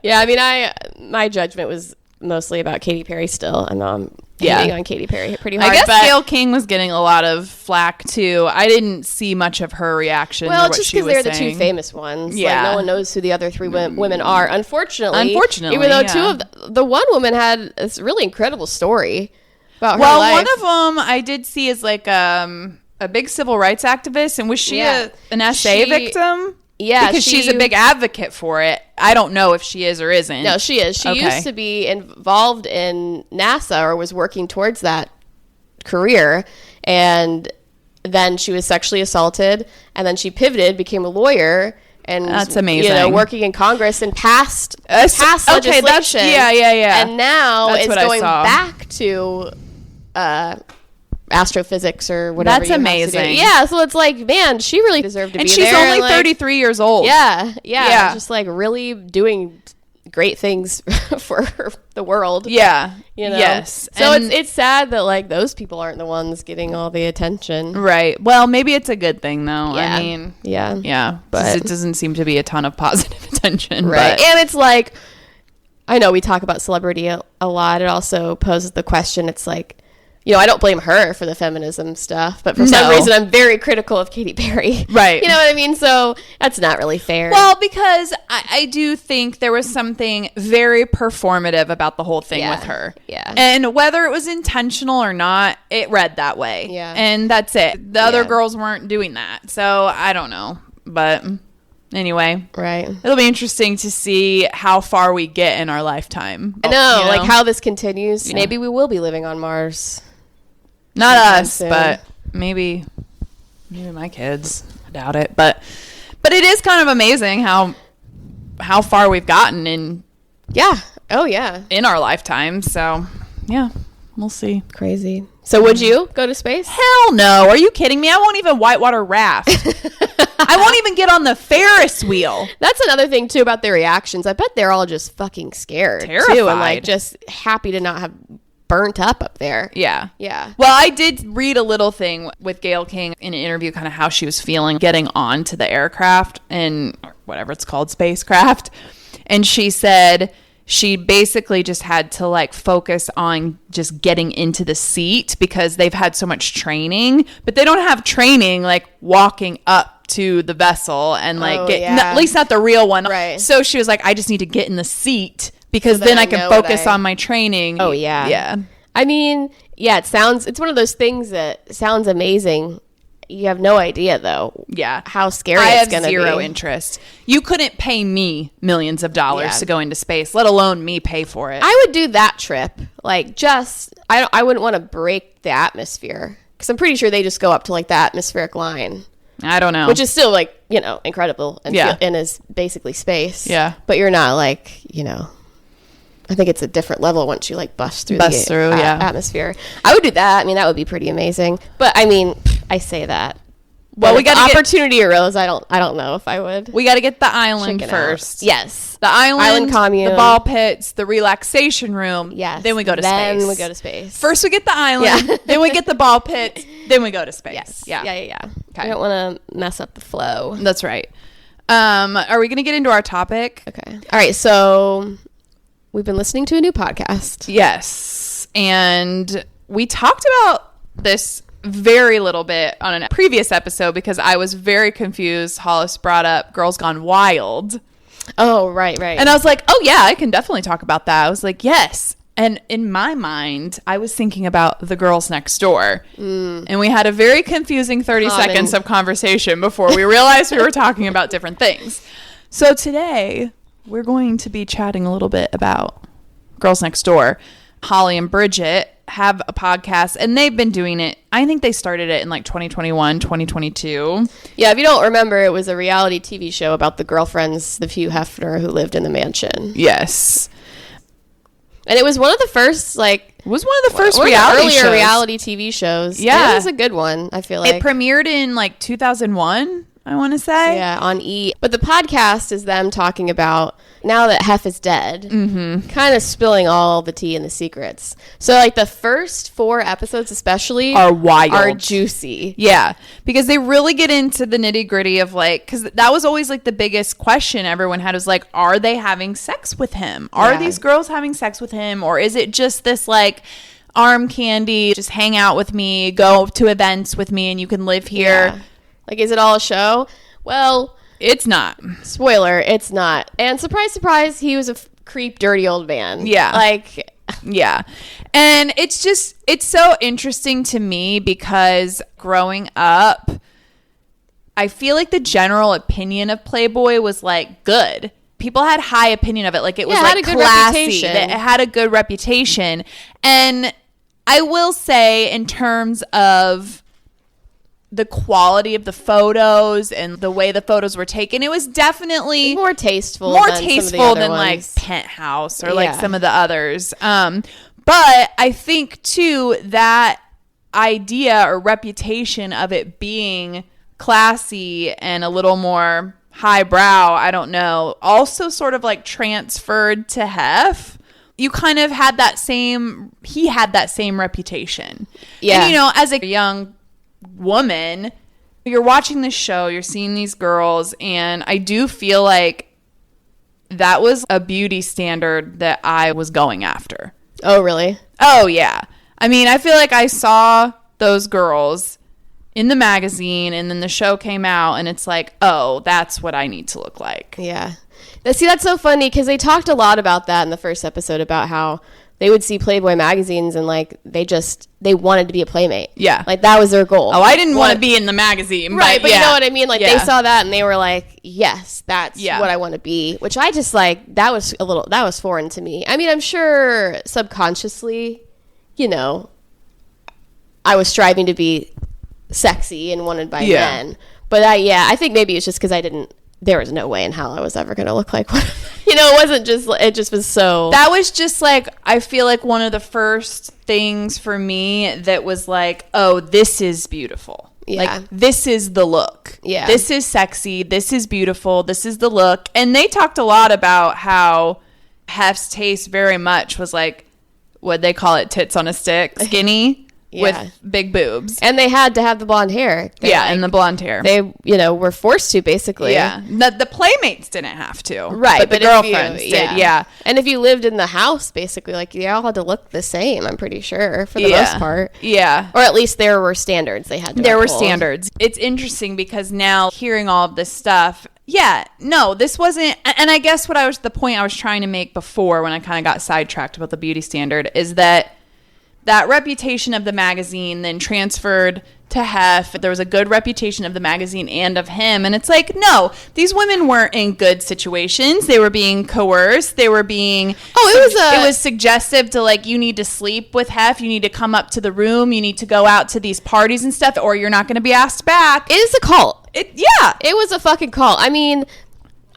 Yeah, I mean, my judgment was mostly about Katy Perry still. I'm hitting on Katy Perry pretty hard. I guess Gayle King was getting a lot of flack too. I didn't see much of her reaction. Well, just because they're the two famous ones. Yeah. Like, no one knows who the other three women are. Unfortunately, even though two of the one woman had this really incredible story about her life. One of them I did see is like a big civil rights activist, and was she an SA victim? Yeah, because she's a big advocate for it. I don't know if she is or isn't. No, she is. She used to be involved in NASA or was working towards that career. And then she was sexually assaulted. And then she pivoted, became a lawyer. And that's amazing. You know, working in Congress and passed legislation. Yeah. And now it's going back to astrophysics or whatever. That's amazing. Yeah, so it's like, man, she really deserved to be there. And she's only like 33 years old. Yeah. Just like really doing great things for the world. Yeah. You know? Yes. So it's sad that like those people aren't the ones getting all the attention. Right. Well, maybe it's a good thing though. Yeah. I mean, yeah. But it doesn't seem to be a ton of positive attention. Right. But. And it's like, I know we talk about celebrity a lot. It also poses the question, it's like, you know, I don't blame her for the feminism stuff, but for some reason I'm very critical of Katy Perry. Right. You know what I mean? So that's not really fair. Well, because I do think there was something very performative about the whole thing with her. Yeah. And whether it was intentional or not, it read that way. Yeah. And that's it. The other girls weren't doing that. So I don't know. But anyway. Right. It'll be interesting to see how far we get in our lifetime. I know, like how this continues. Yeah. Maybe we will be living on Mars. Not us, soon. But maybe my kids. I doubt it, but it is kind of amazing how far we've gotten in. Yeah. Oh yeah. In our lifetime, so yeah, we'll see. Crazy. So would you go to space? Hell no. Are you kidding me? I won't even whitewater raft. I won't even get on the Ferris wheel. That's another thing too about their reactions. I bet they're all just fucking scared, terrified, too, and like just happy to not have burnt up there. Yeah. Well, I did read a little thing with Gayle King in an interview, kind of how she was feeling getting onto the aircraft and whatever it's called, spacecraft. And she said she basically just had to like focus on just getting into the seat because they've had so much training, but they don't have training like walking up to the vessel and like at least not the real one. Right. So she was like, I just need to get in the seat because then I can focus on my training. Oh, yeah. Yeah. I mean, yeah, it's one of those things that sounds amazing. You have no idea, though. Yeah. How scary it's going to be. I have zero interest. You couldn't pay me millions of dollars to go into space, let alone me pay for it. I would do that trip. Like, I wouldn't want to break the atmosphere because I'm pretty sure they just go up to like the atmospheric line. I don't know. Which is still like, you know, incredible and is basically space. Yeah. But you're not like, you know, I think it's a different level once you like bust through atmosphere. I would do that. I mean, that would be pretty amazing. But I mean, I say that. Well, we got opportunity arose. I don't know if I would. We got to get the island first. Yes, the island commune, the ball pits, the relaxation room. Yes, then we go to space. Then we go to space. First, we get the island. Then we get the ball pits. Then we go to space. Yes. Yeah. Okay. I don't want to mess up the flow. That's right. Are we going to get into our topic? Okay. All right. So we've been listening to a new podcast. Yes, and we talked about this very little bit on a previous episode because I was very confused. Hollis brought up Girls Gone Wild. Oh, right. And I was like, oh, yeah, I can definitely talk about that. I was like, yes. And in my mind, I was thinking about The Girls Next Door. And we had a very confusing 30 seconds of conversation before we realized we were talking about different things. So today, we're going to be chatting a little bit about Girls Next Door. Holly and Bridgette have a podcast, and they've been doing it. I think they started it in like 2021, 2022. Yeah, if you don't remember, it was a reality TV show about the girlfriends of Hugh Hefner who lived in the mansion. Yes. And it was one of the first, reality TV shows. Yeah. It was a good one, I feel like. It premiered in like 2001, I want to say. Yeah, on E! But the podcast is them talking about, now that Hef is dead, kind of spilling all the tea and the secrets. So, like, the first 4 episodes especially are wild. Are juicy. Yeah, because they really get into the nitty gritty of, like, because that was always, like, the biggest question everyone had was, like, are they having sex with him? Are these girls having sex with him? Or is it just this, like, arm candy, just hang out with me, go to events with me, and you can live here? Yeah. Like, is it all a show? Well, it's not. Spoiler, it's not. And surprise, surprise, he was a creep, dirty old man. Yeah. Like, yeah. And it's so interesting to me because growing up, I feel like the general opinion of Playboy was like good. People had high opinion of it. Like it was like classy. It had a good reputation. And I will say in terms of the quality of the photos and the way the photos were taken, it was definitely more tasteful than like Penthouse or like some of the others. But I think too that idea or reputation of it being classy and a little more highbrow, I don't know, also sort of like transferred to Hef. You kind of had he had that same reputation. Yeah. And, you know, as a young woman, you're watching this show, you're seeing these girls, and I do feel like that was a beauty standard that I was going after. Oh, really? Oh, yeah. I mean, I feel like I saw those girls in the magazine, and then the show came out, and it's like, oh, that's what I need to look like. Yeah. See, that's so funny, because they talked a lot about that in the first episode, about how they would see Playboy magazines and like they wanted to be a playmate. Yeah. Like that was their goal. Oh, I didn't want to be in the magazine. Right, but you know what I mean? Like they saw that and they were like, yes, that's what I want to be. Which I just like, that was foreign to me. I mean, I'm sure subconsciously, you know, I was striving to be sexy and wanted by men. But I think maybe it's just because there was no way in hell I was ever going to look like one. You know, it just was so. That was just like, I feel like one of the first things for me that was like, oh, this is beautiful. Yeah. Like, this is the look. Yeah. This is sexy. This is beautiful. This is the look. And they talked a lot about how Hef's taste very much was like, what they call it, tits on a stick, skinny. With big boobs. And they had to have the blonde hair. And the blonde hair. They, were forced to, basically. Yeah. The playmates didn't have to. Right. But the girlfriends did, yeah. And if you lived in the house, basically, like, you all had to look the same, I'm pretty sure, for the most part. Yeah. Or at least there were standards they had to There were standards. It's interesting because now, hearing all of this stuff, this wasn't, and I guess the point I was trying to make before when I kind of got sidetracked about the beauty standard is that reputation of the magazine then transferred to Hef. There was a good reputation of the magazine and of him. And it's like, no, these women weren't in good situations. They were being coerced. They were being... it was suggestive to, like, you need to sleep with Hef. You need to come up to the room. You need to go out to these parties and stuff, or you're not going to be asked back. It is a cult. It was a fucking cult. I mean...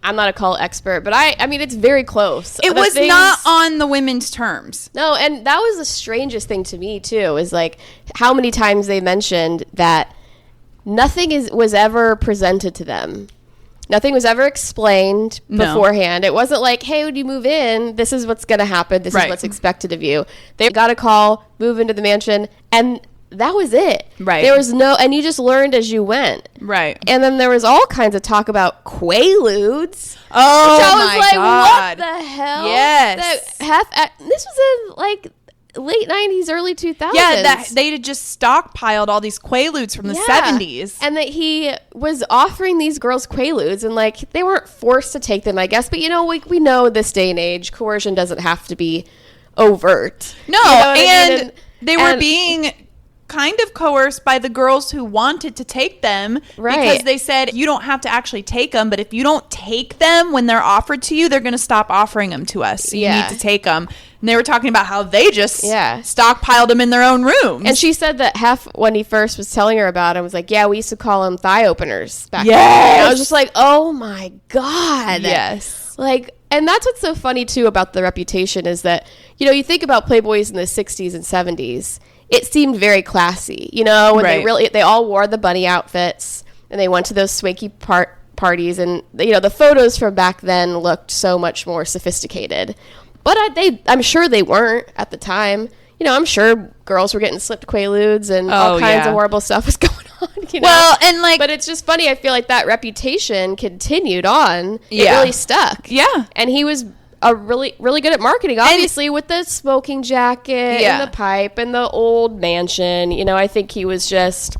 I'm not a cult expert, but I mean, it's very close. It was not on the women's terms. No, and that was the strangest thing to me too, is like how many times they mentioned that nothing was ever presented to them. Nothing was ever explained beforehand. It wasn't like, hey, when you move in, this is what's going to happen. This is what's expected of you. They got a call, move into the mansion, and that was it. Right. There was and you just learned as you went. Right. And then there was all kinds of talk about quaaludes. Oh, which I was my like, God. what the hell? Yes. This was in like late 90s, early 2000s. Yeah, they had just stockpiled all these quaaludes from the 70s. And that he was offering these girls quaaludes, and like they weren't forced to take them, I guess. But we know this day and age, coercion doesn't have to be overt. No, you know what I mean? and they were being kind of coerced by the girls who wanted to take them, because they said you don't have to actually take them, but if you don't take them when they're offered to you, they're going to stop offering them to us. So you need to take them. And they were talking about how they just stockpiled them in their own rooms. And she said that Hef, when he first was telling her about it, was like, yeah, we used to call them thigh openers back then. And I was just like, oh my God. Yes. Like, and that's what's so funny too about the reputation is that, you think about Playboys in the 60s and 70s, it seemed very classy, when they all wore the bunny outfits and they went to those swanky parties, and the photos from back then looked so much more sophisticated. But I'm sure they weren't at the time. I'm sure girls were getting slipped quaaludes and all kinds of horrible stuff was going on. Well, and but it's just funny. I feel like that reputation continued on. It really stuck. Yeah, and he was really, really good at marketing. Obviously, with the smoking jacket and the pipe and the old mansion. I think he was just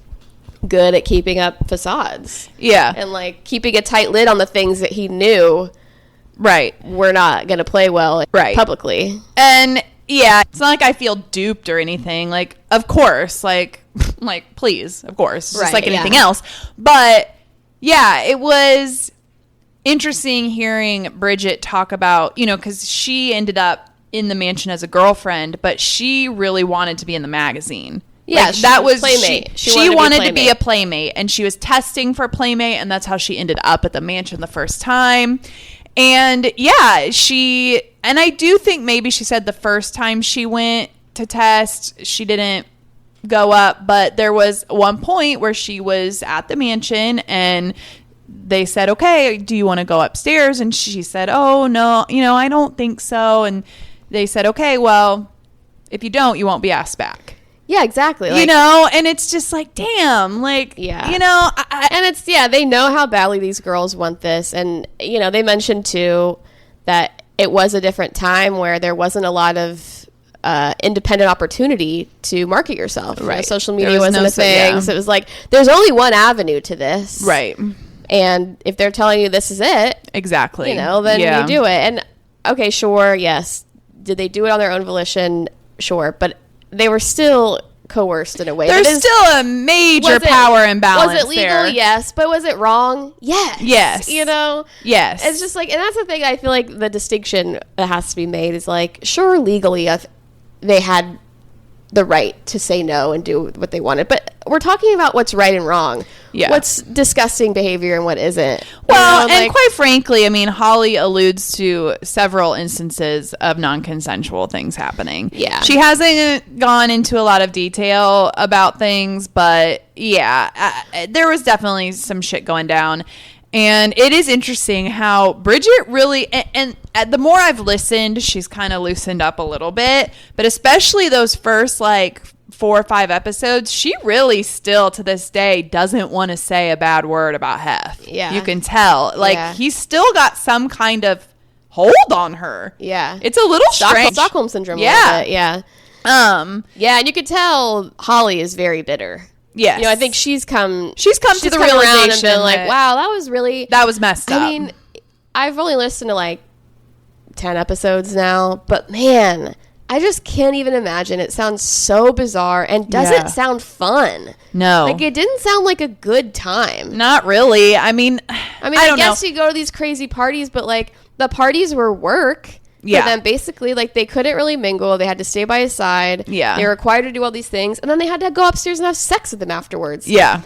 good at keeping up facades. Yeah, and like keeping a tight lid on the things that he knew. Right, we're not going to play well publicly. And yeah, it's not like I feel duped or anything. Like, of course, like please, of course, just like anything else. But yeah, it was interesting hearing Bridgette talk about, because she ended up in the mansion as a girlfriend, but she really wanted to be in the magazine. Yeah, that was Playmate. She wanted to be a Playmate, and she was testing for Playmate, and that's how she ended up at the mansion the first time. And yeah, and I do think maybe she said the first time she went to test, she didn't go up, but there was one point where she was at the mansion and they said, okay, do you want to go upstairs? And she said, oh no, I don't think so. And they said, okay, well, if you don't, you won't be asked back. Yeah, exactly. And it's just like, damn, and it's, they know how badly these girls want this. And, they mentioned too that it was a different time where there wasn't a lot of independent opportunity to market yourself. Right. Social media wasn't a thing. So it was like, there's only one avenue to this. Right. And if they're telling you this is it. Exactly. Then you do it. And okay, sure. Yes. Did they do it on their own volition? Sure. But they were still coerced in a way. There's still a major power imbalance. Was it legal? There. Yes. But was it wrong? Yes. Yes. Yes. It's just like, and that's the thing I feel like the distinction that has to be made is like, sure, legally they had the right to say no and do what they wanted, but we're talking about what's right and wrong. Yeah. What's disgusting behavior and what isn't. Well, and quite frankly, I mean, Holly alludes to several instances of non-consensual things happening. Yeah. She hasn't gone into a lot of detail about things, but yeah, there was definitely some shit going down. And it is interesting how Bridgette really, and the more I've listened, she's kind of loosened up a little bit, but especially those first like 4 or 5 episodes, she really still to this day doesn't want to say a bad word about Hef. Yeah. You can tell. Like he's still got some kind of hold on her. Yeah. It's a little strange. Stockholm syndrome. Yeah. Yeah. Yeah, and you could tell Holly is very bitter. Yes. I think she's come to the realization and been like, wow, that was messed up. I mean, I've only listened to like 10 episodes now, but man, I just can't even imagine. It sounds so bizarre and doesn't sound fun. No. Like, it didn't sound like a good time. Not really. I mean, I guess you go to these crazy parties, but like the parties were work. Yeah. For them, basically, like, they couldn't really mingle. They had to stay by his side. Yeah. They were required to do all these things. And then they had to go upstairs and have sex with him afterwards. Yeah.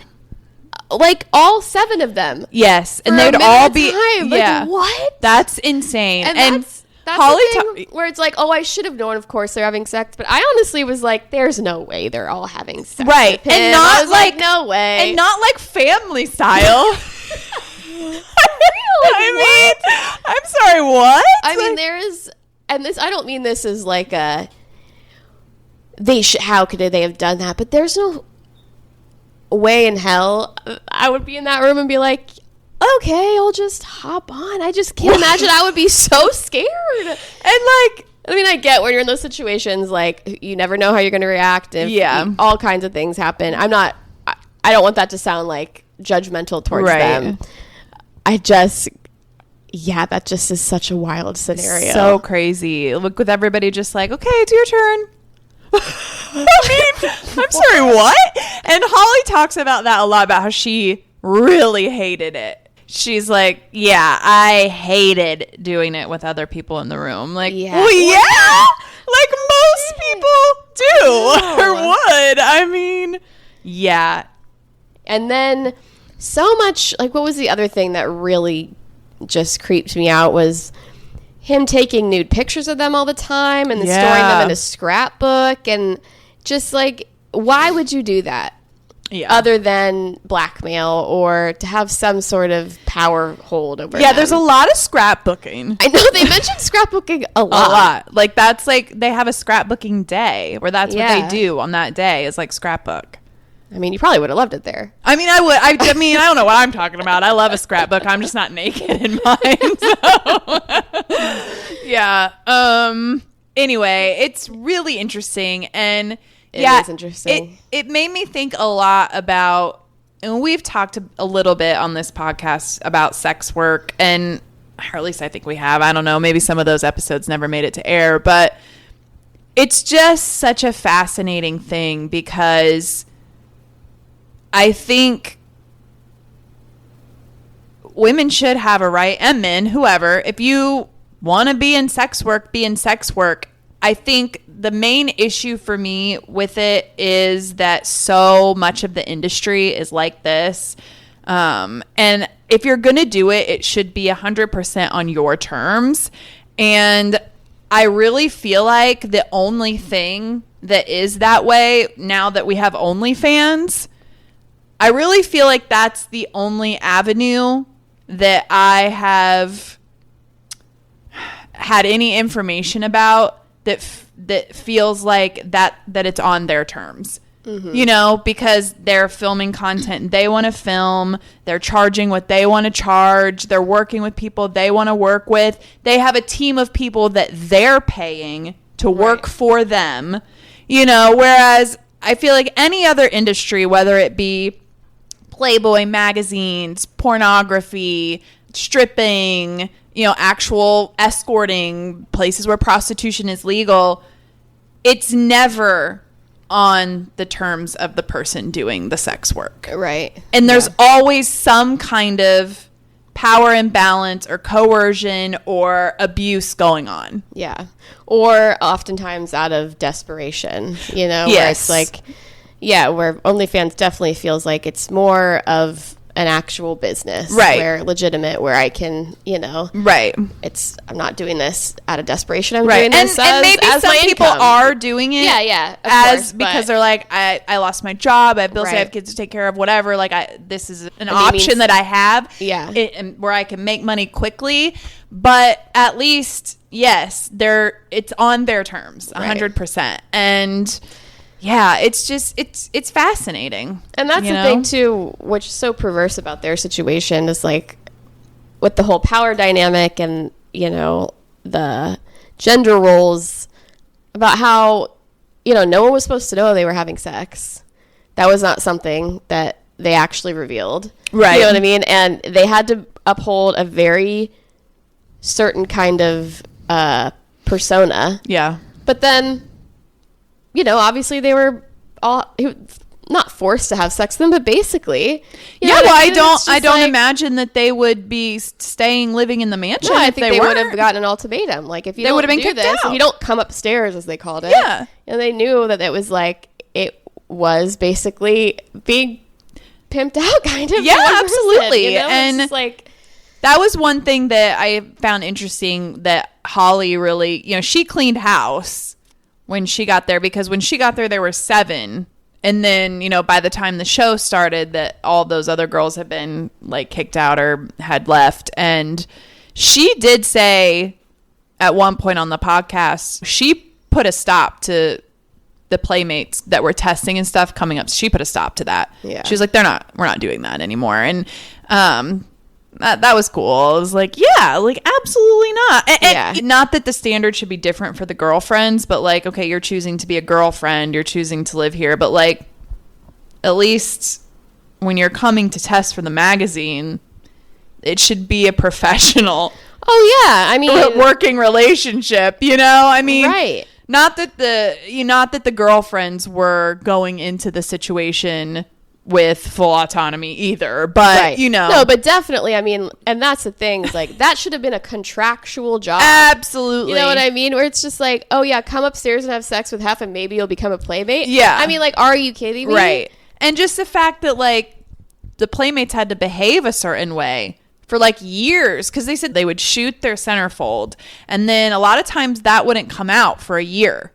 like all 7 of them. Yes, and for they'd a minute all at a be time. yeah. Like, what? That's insane. And that's Holly the thing where it's like, oh, I should have known. Of course, they're having sex, but I honestly was like, there's no way they're all having sex, right, with him. and not I was like no way, and not like family style. I mean, I'm sorry, what? I mean, there is, and this, I don't mean this as like a, how could they have done that? But there's no way in hell I would be in that room and be like, okay, I'll just hop on. I just can't imagine. I would be so scared. And like, I mean, I get when you're in those situations, like, you never know how you're going to react. If all kinds of things happen. I don't want that to sound like judgmental towards them. I just, that just is such a wild scenario. So crazy. Look, with everybody just like, okay, it's your turn. I mean, I'm sorry, what? And Holly talks about that a lot, about how she really hated it. She's like, yeah, I hated doing it with other people in the room. Like, well, yeah, like most people do or would. I mean, yeah. And then so much, like, what was the other thing that really just creeped me out was him taking nude pictures of them all the time and then storing them in a scrapbook. And just like, why would you do that? Other than blackmail or to have some sort of power hold over them. There's a lot of scrapbooking. I know, they mentioned scrapbooking a lot. A lot. Like, that's like, they have a scrapbooking day where that's what they do on that day, is like scrapbook. I mean, you probably would have loved it there. I mean, I would. I mean, I don't know what I'm talking about. I love a scrapbook. I'm just not naked in mine. So. Yeah. Anyway, it's really interesting. And it is interesting. It made me think a lot about, and we've talked a little bit on this podcast about sex work, and or at least I think we have. I don't know. Maybe some of those episodes never made it to air, but it's just such a fascinating thing because I think women should have a right, and men, whoever, if you want to be in sex work, be in sex work. I think the main issue for me with it is that so much of the industry is like this. And if you're going to do it, it should be 100% on your terms. And I really feel like the only thing that is that way now that we have OnlyFans, I really feel like that's the only avenue that I have had any information about that feels like that it's on their terms. Mm-hmm. You know, because they're filming content they want to film, they're charging what they want to charge, they're working with people they want to work with. They have a team of people that they're paying to work for them, you know, whereas I feel like any other industry, whether it be Playboy magazines, pornography, stripping, you know, actual escorting, places where prostitution is legal, it's never on the terms of the person doing the sex work. Right. And there's always some kind of power imbalance or coercion or abuse going on. Yeah. Or oftentimes out of desperation, you know, where it's like, where OnlyFans definitely feels like it's more of an actual business, right? Where legitimate, where I can, you know, right? I'm not doing this out of desperation. I'm doing this and maybe as some people income. Are doing it, because they're like, I lost my job, I have bills, I have kids to take care of, whatever. Like, this is an option that I have, where I can make money quickly. But at least, yes, it's on their terms, 100%, and. Yeah, it's just, it's fascinating. And that's the thing, too, which is so perverse about their situation is, like, with the whole power dynamic and, you know, the gender roles, about how, you know, no one was supposed to know they were having sex. That was not something that they actually revealed. Right. You know what I mean? And they had to uphold a very certain kind of persona. Yeah. But then, you know, obviously they were all not forced to have sex with them, but basically, I don't imagine that they would be living in the mansion. No, I think they would have gotten an ultimatum. Like, if you don't do this, if you don't come upstairs, as they called it, and they knew that it was like, it was basically being pimped out kind of. Yeah, one person, absolutely. you know? And it's just like, that was one thing that I found interesting that Holly really, she cleaned house when she got there, because when she got there were 7. And then, by the time the show started, that all those other girls had been like kicked out or had left. And she did say at one point on the podcast, she put a stop to the playmates that were testing and stuff coming up. She put a stop to that. Yeah. She was like, we're not doing that anymore. And, that was cool. I was like, yeah, like absolutely not. And not that the standard should be different for the girlfriends, but like, okay, you're choosing to be a girlfriend, you're choosing to live here, but like, at least when you're coming to test for the magazine, it should be a professional. Oh yeah, I mean, working relationship. I mean, right? Not that the girlfriends were going into the situation with full autonomy either, but right. No, but definitely, I mean, and that's the thing, is like that should have been a contractual job. Absolutely. You know what I mean? Where it's just like, oh yeah, come upstairs and have sex with Hef and maybe you'll become a playmate. Yeah. I mean, like, are you kidding me? Right. And just the fact that like the playmates had to behave a certain way for like years, because they said they would shoot their centerfold and then a lot of times that wouldn't come out for a year.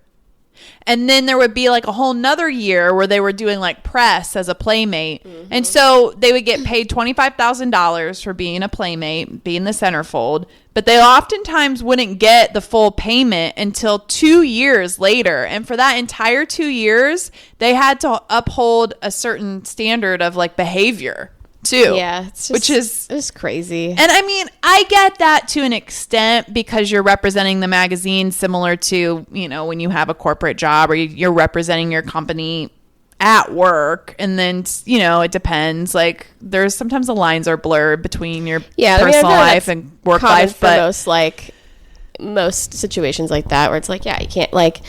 And then there would be like a whole nother year where they were doing like press as a playmate. Mm-hmm. And so they would get paid $25,000 for being a playmate, being the centerfold. But they oftentimes wouldn't get the full payment until 2 years later. And for that entire 2 years, they had to uphold a certain standard of like behavior too. Yeah. It's just crazy. And I mean, I get that to an extent because you're representing the magazine, similar to, when you have a corporate job or you're representing your company at work. And then, it depends. Like there's sometimes the lines are blurred between your personal life and work life. But most situations like that where it's like, yeah, you can't, like,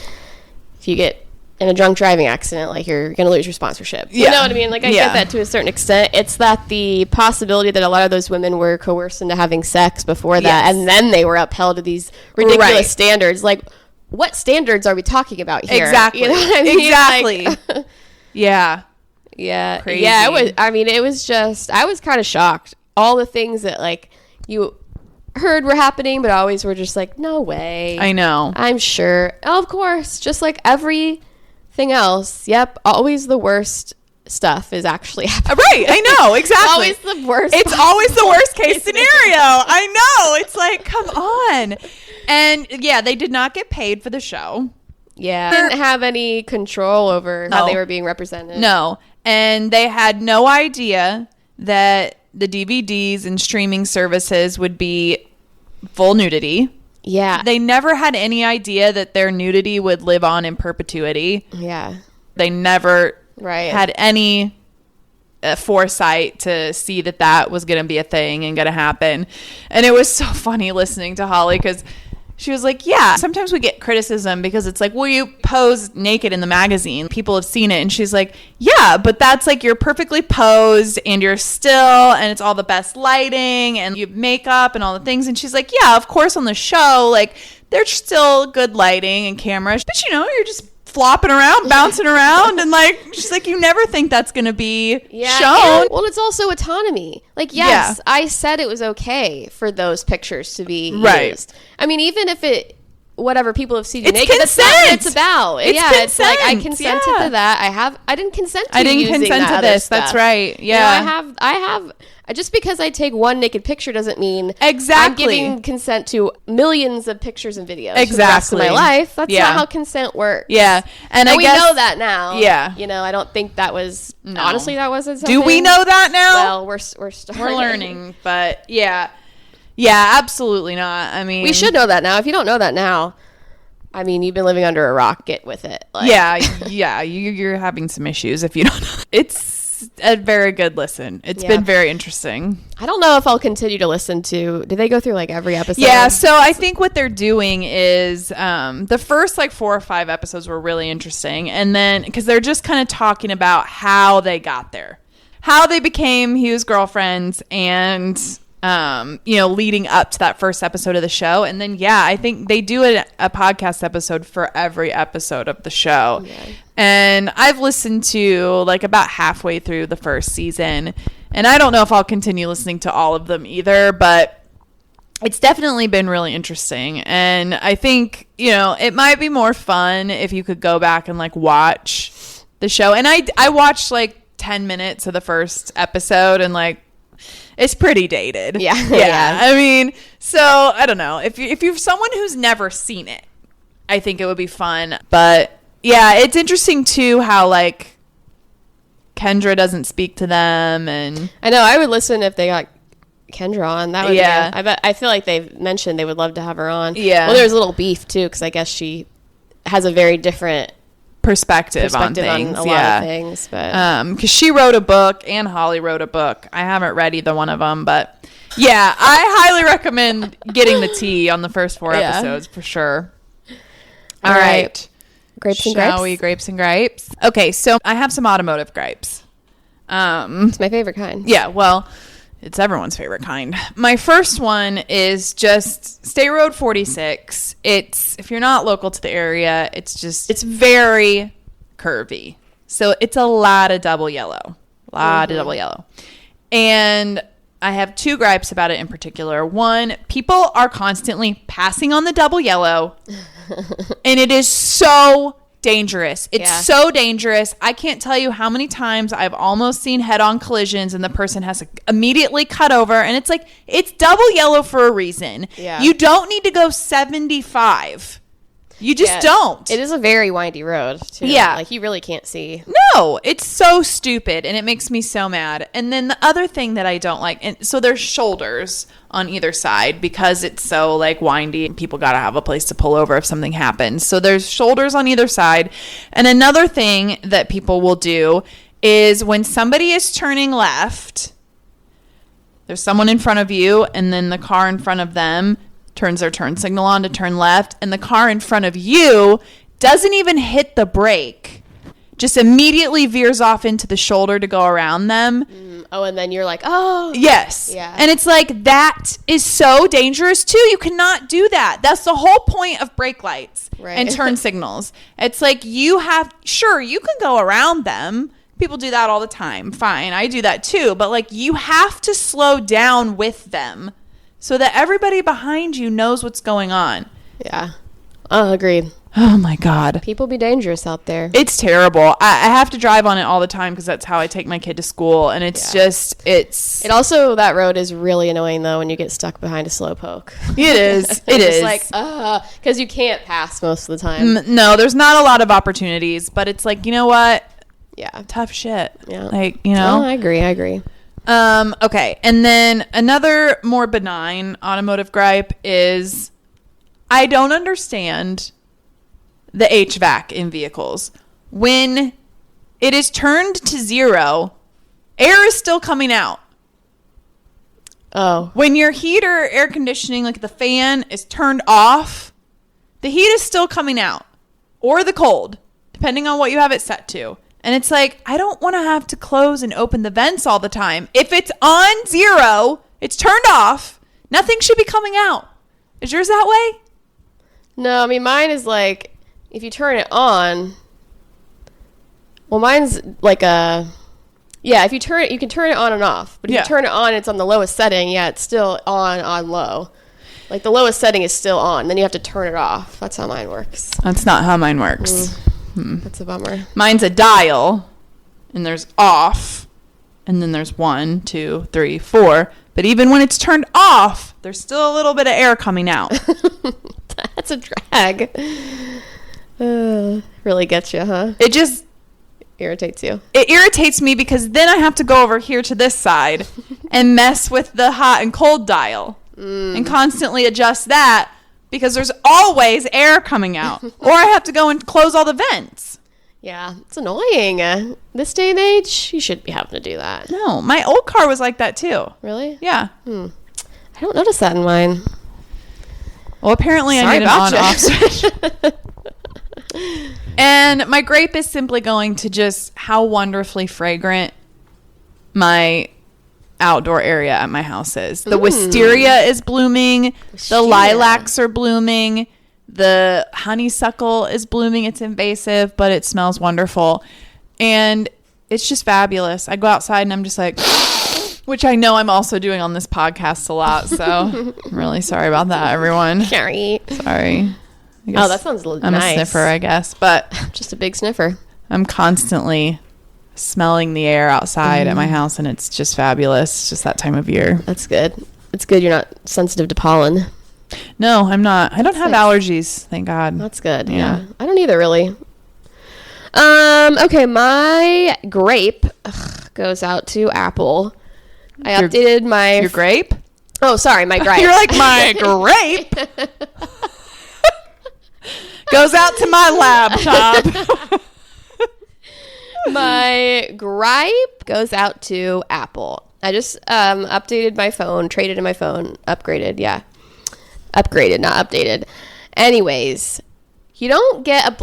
if you get in a drunk driving accident, like you're going to lose your sponsorship. Yeah. You know what I mean? Like I get that to a certain extent. It's that the possibility that a lot of those women were coerced into having sex before that, and then they were upheld to these ridiculous standards. Like, what standards are we talking about here? Exactly. You know what I mean? Exactly. Like, yeah. Yeah. Crazy. Yeah. It was just, I was kind of shocked. All the things that like you heard were happening, but always were just like, no way. I know. I'm sure. Oh, of course. Just like everything else. Yep. Always the worst stuff is actually happening. Right. I know. Exactly. Always the worst. It's always the worst case scenario. I know. It's like, come on. And yeah, they did not get paid for the show. Yeah. Didn't have any control over how they were being represented. No. And they had no idea that the DVDs and streaming services would be full nudity. Yeah. They never had any idea that their nudity would live on in perpetuity. Yeah. They never had any foresight to see that was going to be a thing and going to happen. And it was so funny listening to Holly because she was like, yeah, sometimes we get criticism because it's like, well, you pose naked in the magazine. People have seen it. And she's like, yeah, but that's like you're perfectly posed and you're still and it's all the best lighting and you have makeup and all the things. And she's like, yeah, of course on the show, like there's still good lighting and cameras. But, you're just flopping around, bouncing around. And like, she's like, you never think that's going to be shown. Well, it's also autonomy. Like, yes, I said it was okay for those pictures to be used. I mean, even if whatever people have seen you naked, that's not what it's about. It's like I consented to that. I didn't consent to this. That's right. Yeah. I have just because I take one naked picture doesn't mean I'm giving consent to millions of pictures and videos for the rest of my life. That's not how consent works. Yeah. And we know that now. Yeah. I don't think that was honestly that wasn't something. Do we know that now? Well, we're starting. We're learning, but yeah. Yeah, absolutely not. I mean, we should know that now. If you don't know that now, I mean, you've been living under a rock. Get with it. Like. Yeah. You're having some issues if you don't know. It's a very good listen. It's been very interesting. I don't know if I'll continue to listen to. Do they go through like every episode? Yeah. So I think what they're doing is the first like 4 or 5 episodes were really interesting, and then because they're just kind of talking about how they got there, how they became Hugh's girlfriends, and leading up to that first episode of the show. And then, I think they do a podcast episode for every episode of the show. Okay. And I've listened to like about halfway through the first season. And I don't know if I'll continue listening to all of them either, but it's definitely been really interesting. And I think, it might be more fun if you could go back and like watch the show. And I watched like 10 minutes of the first episode and like, it's pretty dated. Yeah. I mean, so I don't know. If you're someone who's never seen it, I think it would be fun. But yeah, it's interesting too how like Kendra doesn't speak to them, and I know I would listen if they got Kendra on. That would be I feel like they've mentioned they would love to have her on. Yeah. Well, there's a little beef too because I guess she has a very different perspective on things, on a lot of things, but because she wrote a book and Holly wrote a book. I haven't read either one of them, but yeah, I highly recommend getting the tea on the first 4 episodes for sure. All right. Grapes and gripes. Shall we grapes and gripes? Okay, so I have some automotive gripes. It's my favorite kind. Yeah, well, it's everyone's favorite kind. My first one is just State Road 46. If you're not local to the area, it's very curvy. So it's a lot of double yellow. And I have 2 gripes about it in particular. One, people are constantly passing on the double yellow. And it is so dangerous. It's so dangerous. I can't tell you how many times I've almost seen head-on collisions and the person has to immediately cut over, and it's like, it's double yellow for a reason. Yeah. You don't need to go 75. You just don't. It is a very windy road too. Yeah. Like you really can't see. No, it's so stupid and it makes me so mad. And then the other thing that I don't like, and so there's shoulders on either side because it's so like windy and people got to have a place to pull over if something happens. So there's shoulders on either side. And another thing that people will do is when somebody is turning left, there's someone in front of you and then the car in front of them turns their turn signal on to turn left, and the car in front of you doesn't even hit the brake, just immediately veers off into the shoulder to go around them. And then you're like, oh. Yes. Yeah. And it's like, that is so dangerous too. You cannot do that. That's the whole point of brake lights and turn signals. It's like you can go around them. People do that all the time. Fine. I do that too. But like you have to slow down with them so that everybody behind you knows what's going on. Yeah. Agreed. Oh my God. People be dangerous out there. It's terrible. I have to drive on it all the time because that's how I take my kid to school. And it's It also, that road is really annoying though when you get stuck behind a slowpoke. It is. It is. It's like, because you can't pass most of the time. No, there's not a lot of opportunities, but it's like, you know what? Yeah. Tough shit. Yeah. Like, you know? Oh, I agree. Okay. And then another more benign automotive gripe is I don't understand the HVAC in vehicles. When it is turned to 0, air is still coming out. Oh. When your heater, air conditioning, like the fan is turned off, the heat is still coming out. Or the cold, depending on what you have it set to. And it's like, I don't want to have to close and open the vents all the time. If it's on 0, it's turned off, nothing should be coming out. Is yours that way? No, I mean, mine is like, if you turn it on, well, mine's like if you turn it, you can turn it on and off. But if you turn it on, it's on the lowest setting. Yeah, it's still on low. Like the lowest setting is still on. Then you have to turn it off. That's how mine works. That's not how mine works. That's a bummer. Mine's a dial, and there's off, and then there's 1, 2, 3, 4. But even when it's turned off, there's still a little bit of air coming out. That's a drag. Really gets you, huh? It just irritates you. It irritates me because then I have to go over here to this side and mess with the hot and cold dial and constantly adjust that because there's always air coming out. Or I have to go and close all the vents. Yeah, it's annoying. This day and age, you shouldn't be having to do that. No, my old car was like that too. Really? Yeah. I don't notice that in mine. Well, apparently I need an on-off switch. And my grape is simply going to just how wonderfully fragrant my outdoor area at my house is. The wisteria is blooming. The lilacs are blooming. The honeysuckle is blooming. It's invasive, but it smells wonderful. And it's just fabulous. I go outside and I'm just like, which I know I'm also doing on this podcast a lot. So I'm really sorry about that, everyone. Sorry. Sorry. Oh, that sounds nice. I'm a sniffer, I guess. But just a big sniffer. I'm constantly smelling the air outside at my house, and it's just fabulous. It's just that time of year. That's good. It's good you're not sensitive to pollen. No, I'm not. I don't have allergies, thank God. That's good. Yeah. I don't either, really. Okay, my grape goes out to Apple. I updated my... Your grape? Oh, sorry, my gripe. You're like, my grape goes out to my laptop. My gripe goes out to Apple. I just updated my phone, traded in my phone, upgraded, yeah. Upgraded, not updated. Anyways, you don't get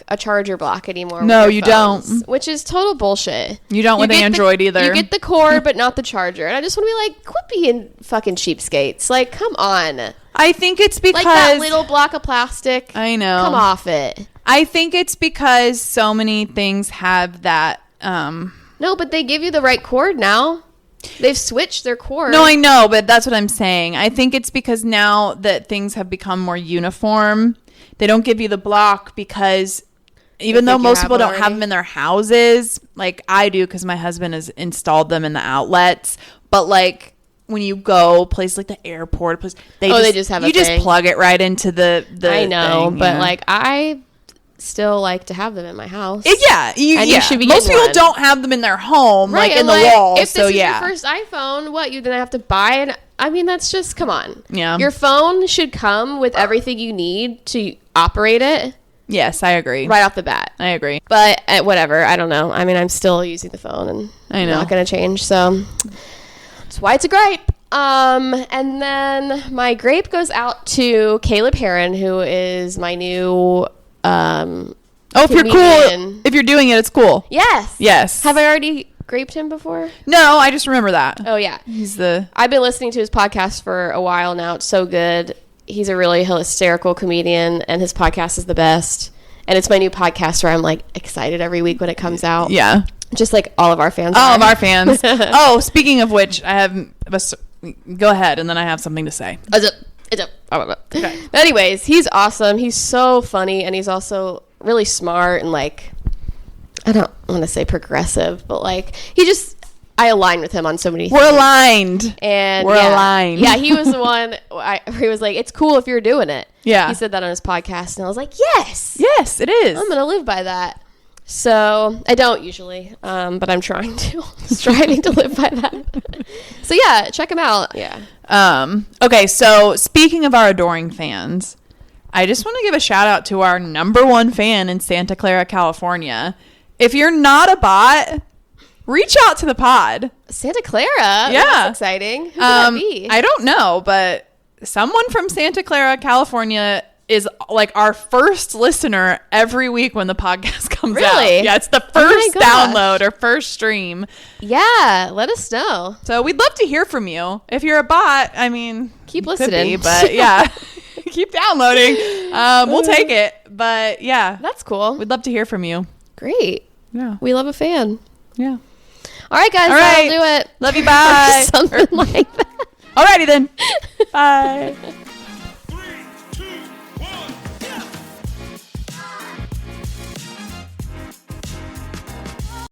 a charger block anymore. No, with you phones, don't. Which is total bullshit. You don't with Android either. You get the cord, but not the charger. And I just want to be like, quit being fucking cheapskates. Like, come on. I think it's because... Like that little block of plastic. I know. Come off it. I think it's because so many things have that... No, but they give you the right cord now. They've switched their cord. No, I know, but that's what I'm saying. I think it's because now that things have become more uniform, they don't give you the block because even though most people don't have them in their houses, like I do because my husband has installed them in the outlets, but like when you go places like the airport, they just have you just plug it right into the I know, thing, but like I still like to have them in my house. You should be. Most people don't have them in their home, right, like in the wall. If this is your first iPhone, what, you then have to buy it? I mean, that's just, come on. Yeah. Your phone should come with everything you need to operate it. Yes, I agree. Right off the bat. I agree. But whatever, I don't know. I mean, I'm still using the phone, and I know. Not going to change. So that's why it's a gripe. And then my grape goes out to Caleb Heron, who is my new if you're cool, if you're doing it, it's cool. Yes. Have I already graped him before? No, I just remember that. Oh yeah, I've been listening to his podcast for a while now. It's so good. He's a really hysterical comedian, and his podcast is the best. And it's my new podcast where I'm like excited every week when it comes out. Yeah, just like all of our fans. All of our fans. Oh, speaking of which, I have. Go ahead, and then I have something to say. Okay. Anyways, he's awesome. He's so funny, and he's also really smart and like, I don't want to say progressive, but like I align with him on so many things. We're aligned. And we're aligned. Yeah, he was the one where he was like, it's cool if you're doing it. Yeah. He said that on his podcast, and I was like, yes. Yes, it is. I'm going to live by that. So I don't usually, but I'm striving to live by that. So yeah, check him out. Yeah. Okay, so speaking of our adoring fans, I just want to give a shout out to our #1 fan in Santa Clara, California. If you're not a bot, reach out to the pod. Santa Clara? Yeah. That's exciting. Who could that be? I don't know, but someone from Santa Clara, California is like our first listener every week when the podcast comes out. Really? Yeah, it's the first download or first stream. Yeah, let us know. So we'd love to hear from you. If you're a bot, I mean, keep listening. But yeah, keep downloading. We'll take it. But yeah, that's cool. We'd love to hear from you. Great. Yeah, we love a fan. Yeah. All right, guys. That'll do it. Love you. Bye. Something like that. Alrighty then. Bye.